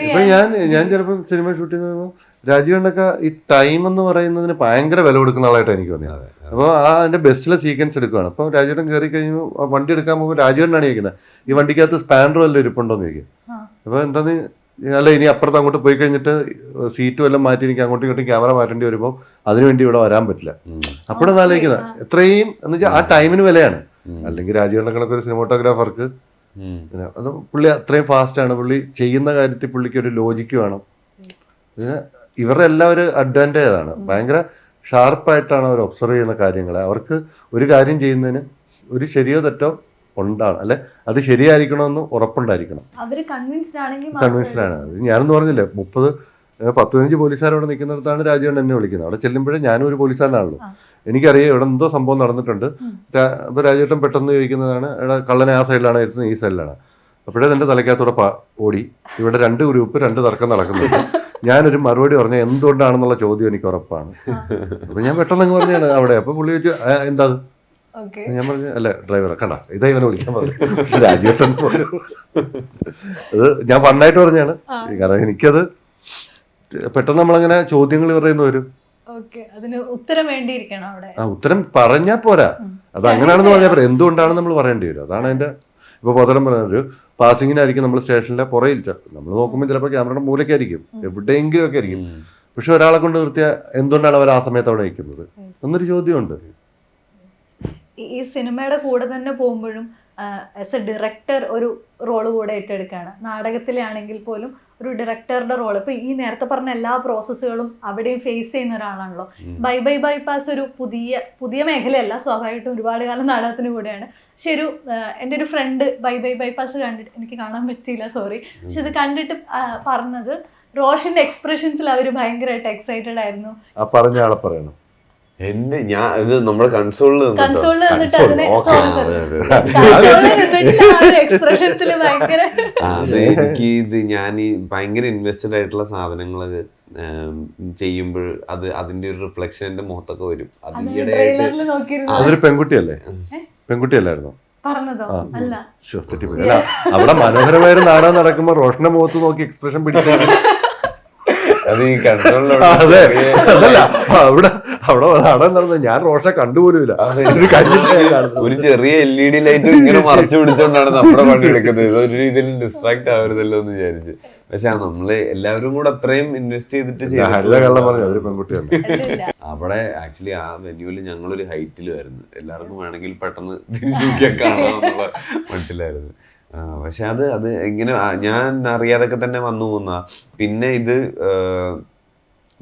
ഇപ്പൊ ഞാൻ ചിലപ്പോൾ സിനിമ ഷൂട്ട് ചെയ്യുന്ന രാജീവണ്ണൊക്കെ ഈ ടൈം എന്ന് പറയുന്നതിന് ഭയങ്കര വില കൊടുക്കുന്ന ആളായിട്ട് എനിക്ക് തോന്നിയത്. അപ്പോൾ അതിന്റെ ബെസ്റ്റിലെ സീക്വൻസ് എടുക്കുകയാണ്. അപ്പോൾ രാജീവൻ കയറി കഴിയുമ്പോൾ വണ്ടി എടുക്കാൻ പോകുമ്പോൾ രാജീവനാണ് ചോദിക്കുന്നത്, ഈ വണ്ടിക്കകത്ത് സ്പാൻഡർ വല്ലതും ഇരിപ്പുണ്ടോന്ന് ചോദിക്കും. അപ്പോൾ എന്താന്ന് അല്ല, ഇനി അപ്പുറത്ത് അങ്ങോട്ട് പോയി കഴിഞ്ഞിട്ട് സീറ്റും എല്ലാം മാറ്റി എനിക്ക് അങ്ങോട്ടും ഇങ്ങോട്ടും ക്യാമറ മാറ്റേണ്ടി വരുമ്പോൾ അതിനുവേണ്ടി ഇവിടെ വരാൻ പറ്റില്ല. അപ്പോഴാണ് ആലോചിക്കുന്നത് എത്രയും എന്ന് വെച്ചാൽ ആ ടൈമിന് വിലയാണ്. അല്ലെങ്കിൽ രാജീവണ്ണൊക്കെ ഒരു സിനിമാറ്റോഗ്രാഫർക്ക് അത് പുള്ളി അത്രയും ഫാസ്റ്റാണ്. പുള്ളി ചെയ്യുന്ന കാര്യത്തിൽ പുള്ളിക്ക് ഒരു ലോജിക്ക് വേണം. ഇവരുടെ എല്ലാം ഒരു അഡ്വാൻറ്റേജ് ആണ്, ഭയങ്കര ഷാർപ്പായിട്ടാണ് അവർ ഒബ്സർവ് ചെയ്യുന്ന കാര്യങ്ങളെ. അവർക്ക് ഒരു കാര്യം ചെയ്യുന്നതിന് ഒരു ശരിയോ തെറ്റോ ഉണ്ടാണ്, അല്ലെ അത് ശരിയായിരിക്കണമെന്ന് ഉറപ്പുണ്ടായിരിക്കണം. കൺവിൻസ്ഡ് ആണ്. ഞാനെന്ന് പറഞ്ഞില്ലേ 10-15 പോലീസുകാരവിടെ നിൽക്കുന്നിടത്താണ് രാജീവൻ എന്നെ വിളിക്കുന്നത്. അവിടെ ചെല്ലുമ്പോഴേ ഞാനും ഒരു പോലീസുകാരനാണല്ലോ, എനിക്കറിയാം ഇവിടെ എന്തോ സംഭവം നടന്നിട്ടുണ്ട്. അപ്പോൾ രാജേട്ടൻ പെട്ടെന്ന് ചോദിക്കുന്നതാണ്, എടാ കള്ളനെ ആ സൈഡിലാണ് എത്തുന്നത്, ഈ സൈഡിലാണ്. അപ്പോഴേ എൻ്റെ തലയ്ക്കകത്തൂടെ ഓടി ഇവിടെ 2 ഗ്രൂപ്പ് 2 തർക്കം നടക്കുന്നുണ്ട്. ഞാനൊരു മറുപടി പറഞ്ഞാൽ എന്തുകൊണ്ടാണെന്നുള്ള ചോദ്യം എനിക്ക് ഉറപ്പാണ്. അപ്പൊ ഞാൻ പെട്ടെന്ന് അങ്ങ് പറഞ്ഞാണ് അവിടെ. അപ്പൊ പുള്ളി ചോദിച്ചു എന്താ ഞാൻ പറഞ്ഞു, അല്ല ഡ്രൈവറെ കണ്ട ഇതാ ഇവനെ വിളിക്കാൻ പറഞ്ഞു. പക്ഷെ രാജീവട്ടൻ അത് ഞാൻ ഫണ്ണായിട്ട് പറഞ്ഞാണ്. കാരണം എനിക്കത് പെട്ടെന്ന് നമ്മളങ്ങനെ ചോദ്യങ്ങൾ പറയുന്ന വരും. ഉത്തരം പറഞ്ഞാ പോരാ, അത് അങ്ങനെയാണെന്ന് പറഞ്ഞാൽ പോരാ, എന്തുകൊണ്ടാണെന്ന് നമ്മൾ പറയേണ്ടി വരും. അതാണ് അതിന്റെ. ഇപ്പൊ പോതലം പറഞ്ഞൊരു പാസിങ്ങിനായിരിക്കും നമ്മൾ സ്റ്റേഷനിലെ പുറയിൽ, നമ്മൾ നോക്കുമ്പോൾ ചിലപ്പോൾ ക്യാമറയുടെ മൂലക്കായിരിക്കും, എവിടെയെങ്കിലും ഒക്കെ ആയിരിക്കും. പക്ഷെ ഒരാളെ കൊണ്ട് നിർത്തിയാൽ എന്തുകൊണ്ടാണ് അവർ ആ സമയത്ത് അവിടെ നിൽക്കുന്നത് എന്നൊരു ചോദ്യമുണ്ട്. ഈ സിനിമയുടെ കൂടെ തന്നെ പോകുമ്പോഴും ആസ് എ ഡയറക്ടർ ഒരു റോള് കൂടെ ഏറ്റെടുക്കുകയാണ്. നാടകത്തിലാണെങ്കിൽ പോലും ഒരു ഡയറക്ടറുടെ റോൾ. ഇപ്പൊ ഈ നേരത്തെ പറഞ്ഞ എല്ലാ പ്രോസസ്സുകളും അവിടെയും ഫേസ് ചെയ്യുന്ന ഒരാളാണല്ലോ. ബൈ ബൈപ്പാസ് ഒരു പുതിയ മേഖലയല്ല, സ്വാഭാവികമായിട്ടും ഒരുപാട് കാലം നാടകത്തിന് കൂടെയാണ്. പക്ഷെ എൻ്റെ ഒരു ഫ്രണ്ട് ബൈ ബൈപ്പാസ് കണ്ടിട്ട്, എനിക്ക് കാണാൻ പറ്റിയില്ല സോറി, പക്ഷെ ഇത് കണ്ടിട്ട് പറഞ്ഞത് റോഷന്റെ എക്സ്പ്രഷൻസിൽ അവർ ഭയങ്കരമായിട്ട് എക്സൈറ്റഡ് ആയിരുന്നു. പറഞ്ഞ ആളെ പറയണം ഇത് നമ്മുടെ കൺസോളിൽ എനിക്ക് ഇത് ഞാൻ ഈ ഭയങ്കര ഇൻവെസ്റ്റഡ് ആയിട്ടുള്ള സാധനങ്ങൾ ചെയ്യുമ്പോൾ അതിന്റെ ഒരു റിഫ്ലക്ഷൻ എന്റെ മുഖത്തൊക്കെ വരും. അതൊരു പെൺകുട്ടിയല്ലായിരുന്നോ? അവിടെ മനോഹരമായ നാടകം നടക്കുമ്പോ റോഷന്റെ മുഖത്ത് നോക്കി എക്സ്പ്രഷൻ പിടിക്കാൻ അത് ഈ കൺട്രോളിൽ അവിടെ നാടകം നടന്നത് ഞാൻ റോഷനെ കണ്ടുപോലുമില്ല. ഒരു ചെറിയ LED ലൈറ്റ് ഇങ്ങനെ മറച്ചു പിടിച്ചോണ്ടാണ് നമ്മുടെ പണി എടുക്കുന്നത്. ഒരു രീതിയിലും ഡിസ്ട്രാക്ട് ആവരുതല്ലോ എന്ന് വിചാരിച്ച്. പക്ഷെ നമ്മള് എല്ലാവരും കൂടെ അത്രയും ഇൻവെസ്റ്റ് ചെയ്തിട്ട് അവിടെ ആക്ച്വലി ആ വെന്യൂല് ഞങ്ങളൊരു ഹൈറ്റിലുമായിരുന്നു. എല്ലാവർക്കും വേണമെങ്കിൽ പെട്ടെന്ന് തിരിച്ചു നോക്കിയാൽ കാണാമെന്നുള്ള മട്ടിലായിരുന്നു. പക്ഷെ അത് ഇങ്ങനെ ഞാൻ അറിയാതൊക്കെ തന്നെ വന്നു പോകുന്ന. പിന്നെ ഇത്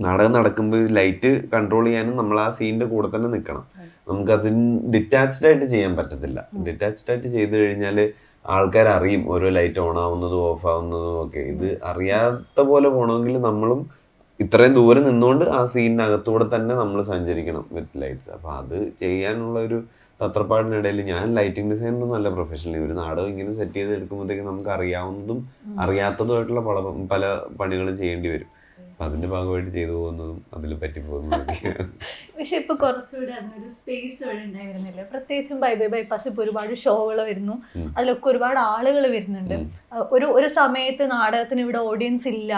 നാടകം നടക്കുമ്പോൾ ലൈറ്റ് കൺട്രോൾ ചെയ്യാനും നമ്മൾ ആ സീനിന്റെ കൂടെ തന്നെ നിൽക്കണം. നമുക്ക് അതിന് ഡിറ്റാച്ച്ഡ് ആയിട്ട് ചെയ്യാൻ പറ്റത്തില്ല. ഡിറ്റാച്ച്ഡ് ആയിട്ട് ചെയ്തു കഴിഞ്ഞാൽ ആൾക്കാർ അറിയും ഓരോ ലൈറ്റ് ഓൺ ആവുന്നതും ഓഫ് ആവുന്നതും ഒക്കെ. ഇത് അറിയാത്ത പോലെ പോകണമെങ്കിൽ നമ്മളും ഇത്രയും ദൂരം നിന്നുകൊണ്ട് ആ സീനിനകത്തൂടെ തന്നെ നമ്മൾ സഞ്ചരിക്കണം വിത്ത് ലൈറ്റ്സ്. അപ്പൊ അത് ചെയ്യാനുള്ള ഒരു തത്രപ്പാടിനിടയിൽ ഞാൻ ലൈറ്റിംഗ് ഡിസൈനൊന്നും നല്ല പ്രൊഫഷണലി ഒരു നാടകം ഇങ്ങനെ സെറ്റ് ചെയ്ത് എടുക്കുമ്പോഴത്തേക്ക് നമുക്ക് അറിയാവുന്നതും അറിയാത്തതുമായിട്ടുള്ള പല പണികളും ചെയ്യേണ്ടി വരും. അപ്പൊ അതിന്റെ ഭാഗമായിട്ട് ചെയ്തു പോകുന്നതും അതിൽ പറ്റിപ്പോകുന്നതൊക്കെയാണ്. പക്ഷെ ഇപ്പൊ കുറച്ചുകൂടി അതിനൊരു സ്പേസ് ഇവിടെ ഉണ്ടായിരുന്നില്ല. പ്രത്യേകിച്ചും ബൈപ്പാസ് ഇപ്പൊ ഒരുപാട് ഷോകൾ വരുന്നു, അതിലൊക്കെ ഒരുപാട് ആളുകൾ വരുന്നുണ്ട്. ഒരു സമയത്ത് നാടകത്തിന് ഇവിടെ ഓഡിയൻസ് ഇല്ല,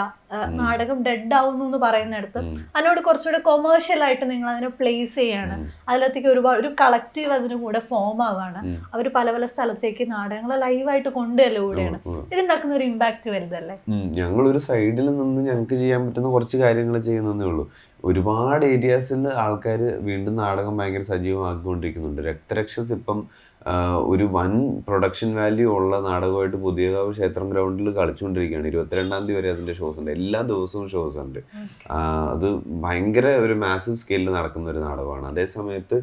നാടകം ഡെഡ് ആവുന്നു എന്ന് പറയുന്നിടത്ത് അതിനോട് കുറച്ചുകൂടെ കൊമേഴ്ഷ്യൽ ആയിട്ട് നിങ്ങൾ അതിനെ പ്ലേസ് ചെയ്യാണ്. അതിലത്തേക്ക് ഒരുപാട് ഒരു കളക്റ്റീവ് അതിന് കൂടെ ഫോം ആവാണ്. അവർ പല പല സ്ഥലത്തേക്ക് നാടകങ്ങളെ ലൈവായിട്ട് കൊണ്ടുവല്ലേ കൂടെയാണ്. ഇതുണ്ടാക്കുന്ന ഒരു ഇമ്പാക്ട് വലുതല്ലേ? ഞങ്ങളൊരു സൈഡിൽ നിന്ന് ഞങ്ങൾക്ക് ചെയ്യാൻ പറ്റുന്ന കുറച്ച് കാര്യങ്ങൾ ചെയ്യുന്നതേ ഉള്ളൂ. ഒരുപാട് ഏരിയാസിൽ ആൾക്കാർ വീണ്ടും നാടകം ഭയങ്കര സജീവമാക്കിക്കൊണ്ടിരിക്കുന്നുണ്ട്. രക്തരക്ഷസ് ഇപ്പം ഒരു വൻ പ്രൊഡക്ഷൻ വാല്യൂ ഉള്ള നാടകമായിട്ട് പുതിയകാവ് ക്ഷേത്രം ഗ്രൗണ്ടിൽ കളിച്ചുകൊണ്ടിരിക്കുകയാണ്. 22-ാം തീയതി വരെ അതിൻ്റെ ഷോസ് ഉണ്ട്. എല്ലാ ദിവസവും ഷോസ് ഉണ്ട്. അത് ഭയങ്കര ഒരു മാസീവ് സ്കെയിലിൽ നടക്കുന്ന ഒരു നാടകമാണ്. അതേസമയത്ത്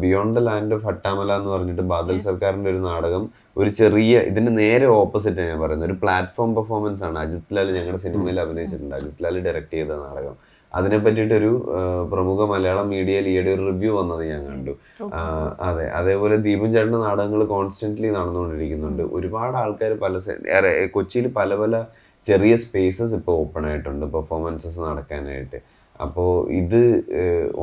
beyond the land of Hattamala എന്ന് പറഞ്ഞിട്ട് ബാദൽ സർക്കാരിൻ്റെ ഒരു നാടകം ഒരു ചെറിയ ഇതിന് നേരെ ഓപ്പോസിറ്റ് ഞാൻ പറയുന്നത് ഒരു പ്ലാറ്റ്ഫോം പെർഫോമൻസ് ആണ്. അജിത് ലാൽ ഞങ്ങളുടെ സിനിമയിൽ അഭിനയിച്ചിട്ടുണ്ട്. അജിത് ലാൽ ഡയറക്റ്റ് ചെയ്ത നാടകം. അതിനെ പറ്റിയിട്ടൊരു പ്രമുഖ മലയാളം മീഡിയയിൽ ഈയിടെ ഒരു റിവ്യൂ വന്നത് ഞാൻ കണ്ടു. അതെ, അതേപോലെ ദീപൻ ചേട്ടൻ്റെ നാടകങ്ങൾ കോൺസ്റ്റന്റ്ലി നടന്നുകൊണ്ടിരിക്കുന്നുണ്ട്. ഒരുപാട് ആൾക്കാർ കൊച്ചിയിൽ പല പല ചെറിയ സ്പേസസ് ഇപ്പോൾ ഓപ്പൺ ആയിട്ടുണ്ട് പെർഫോമൻസസ് നടക്കാനായിട്ട്. അപ്പോൾ ഇത്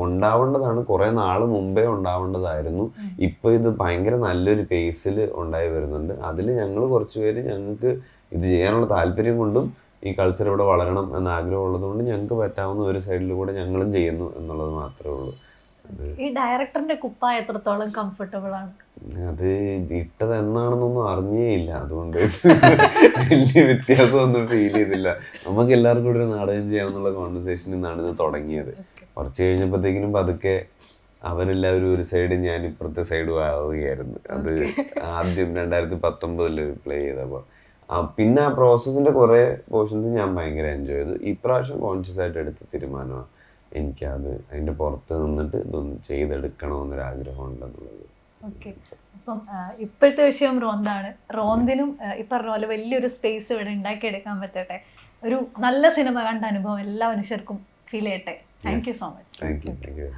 ഉണ്ടാവേണ്ടതാണ്, കുറേ നാൾ മുമ്പേ ഉണ്ടാവേണ്ടതായിരുന്നു. ഇപ്പോൾ ഇത് ഭയങ്കര നല്ലൊരു പേസിൽ ഉണ്ടായി വരുന്നുണ്ട്. അതിൽ ഞങ്ങൾ കുറച്ച് പേര് ഞങ്ങൾക്ക് ഇത് ചെയ്യാനുള്ള താല്പര്യം കൊണ്ടും ഈ കൾച്ചർ ഇവിടെ വളരണം എന്ന ആഗ്രഹം ഉള്ളതുകൊണ്ട് ഞങ്ങൾക്ക് പറ്റാവുന്ന ഒരു സൈഡിൽ കൂടെ ഞങ്ങളും ചെയ്യുന്നു എന്നുള്ളത് മാത്രമേ ഉള്ളൂ. ഈ ഡയറക്ടറിന്റെ കുപ്പായ എത്രത്തോളം കംഫർട്ടബിൾ ആണ്? അത് ഇട്ടത് എന്നാണെന്നൊന്നും അറിഞ്ഞേയില്ല, അതുകൊണ്ട് വലിയ വ്യത്യാസമൊന്നും ഫീൽ ചെയ്തില്ല. നമുക്ക് എല്ലാവർക്കും കൂടെ ഒരു നാടകം ചെയ്യാമെന്നുള്ള കോൺവെർസേഷനിൽ നിന്നാണ് ഇത് തുടങ്ങിയത്. കുറച്ച് കഴിഞ്ഞപ്പോഴത്തേക്കിനും പതുക്കെ അവരെല്ലാവരും ഒരു സൈഡ്, ഞാൻ ഇപ്പുറത്തെ സൈഡും ആവുകയായിരുന്നു. അത് ആദ്യം 2019 പ്ലേ ചെയ്തപ്പോൾ പിന്നെ ആ പ്രോസസ്സിന്റെ കുറെ പോർഷൻസ് ഞാൻ ഭയങ്കര എൻജോയ് ചെയ്തു. ഇപ്രാവശ്യം കോൺഷ്യസ് ആയിട്ട് എടുത്ത തീരുമാനമാണ് എനിക്കത് അതിന്റെ പുറത്ത് നിന്നിട്ട് ഇതൊന്ന് ചെയ്തെടുക്കണമെന്നൊരാഗ്രഹം ഉണ്ടെന്നുള്ളത്. ഓക്കെ, അപ്പം ഇപ്പോഴത്തെ വിഷയം റോന്താണ്. റോന്തിനും ഈ പറഞ്ഞ പോലെ വലിയൊരു സ്പേസ് ഇവിടെ ഉണ്ടാക്കിയെടുക്കാൻ പറ്റട്ടെ. ഒരു നല്ല സിനിമ കണ്ട അനുഭവം എല്ലാ മനുഷ്യർക്കും ഫീൽ ചെയ്യട്ടെ. Thank you so much. Thank you.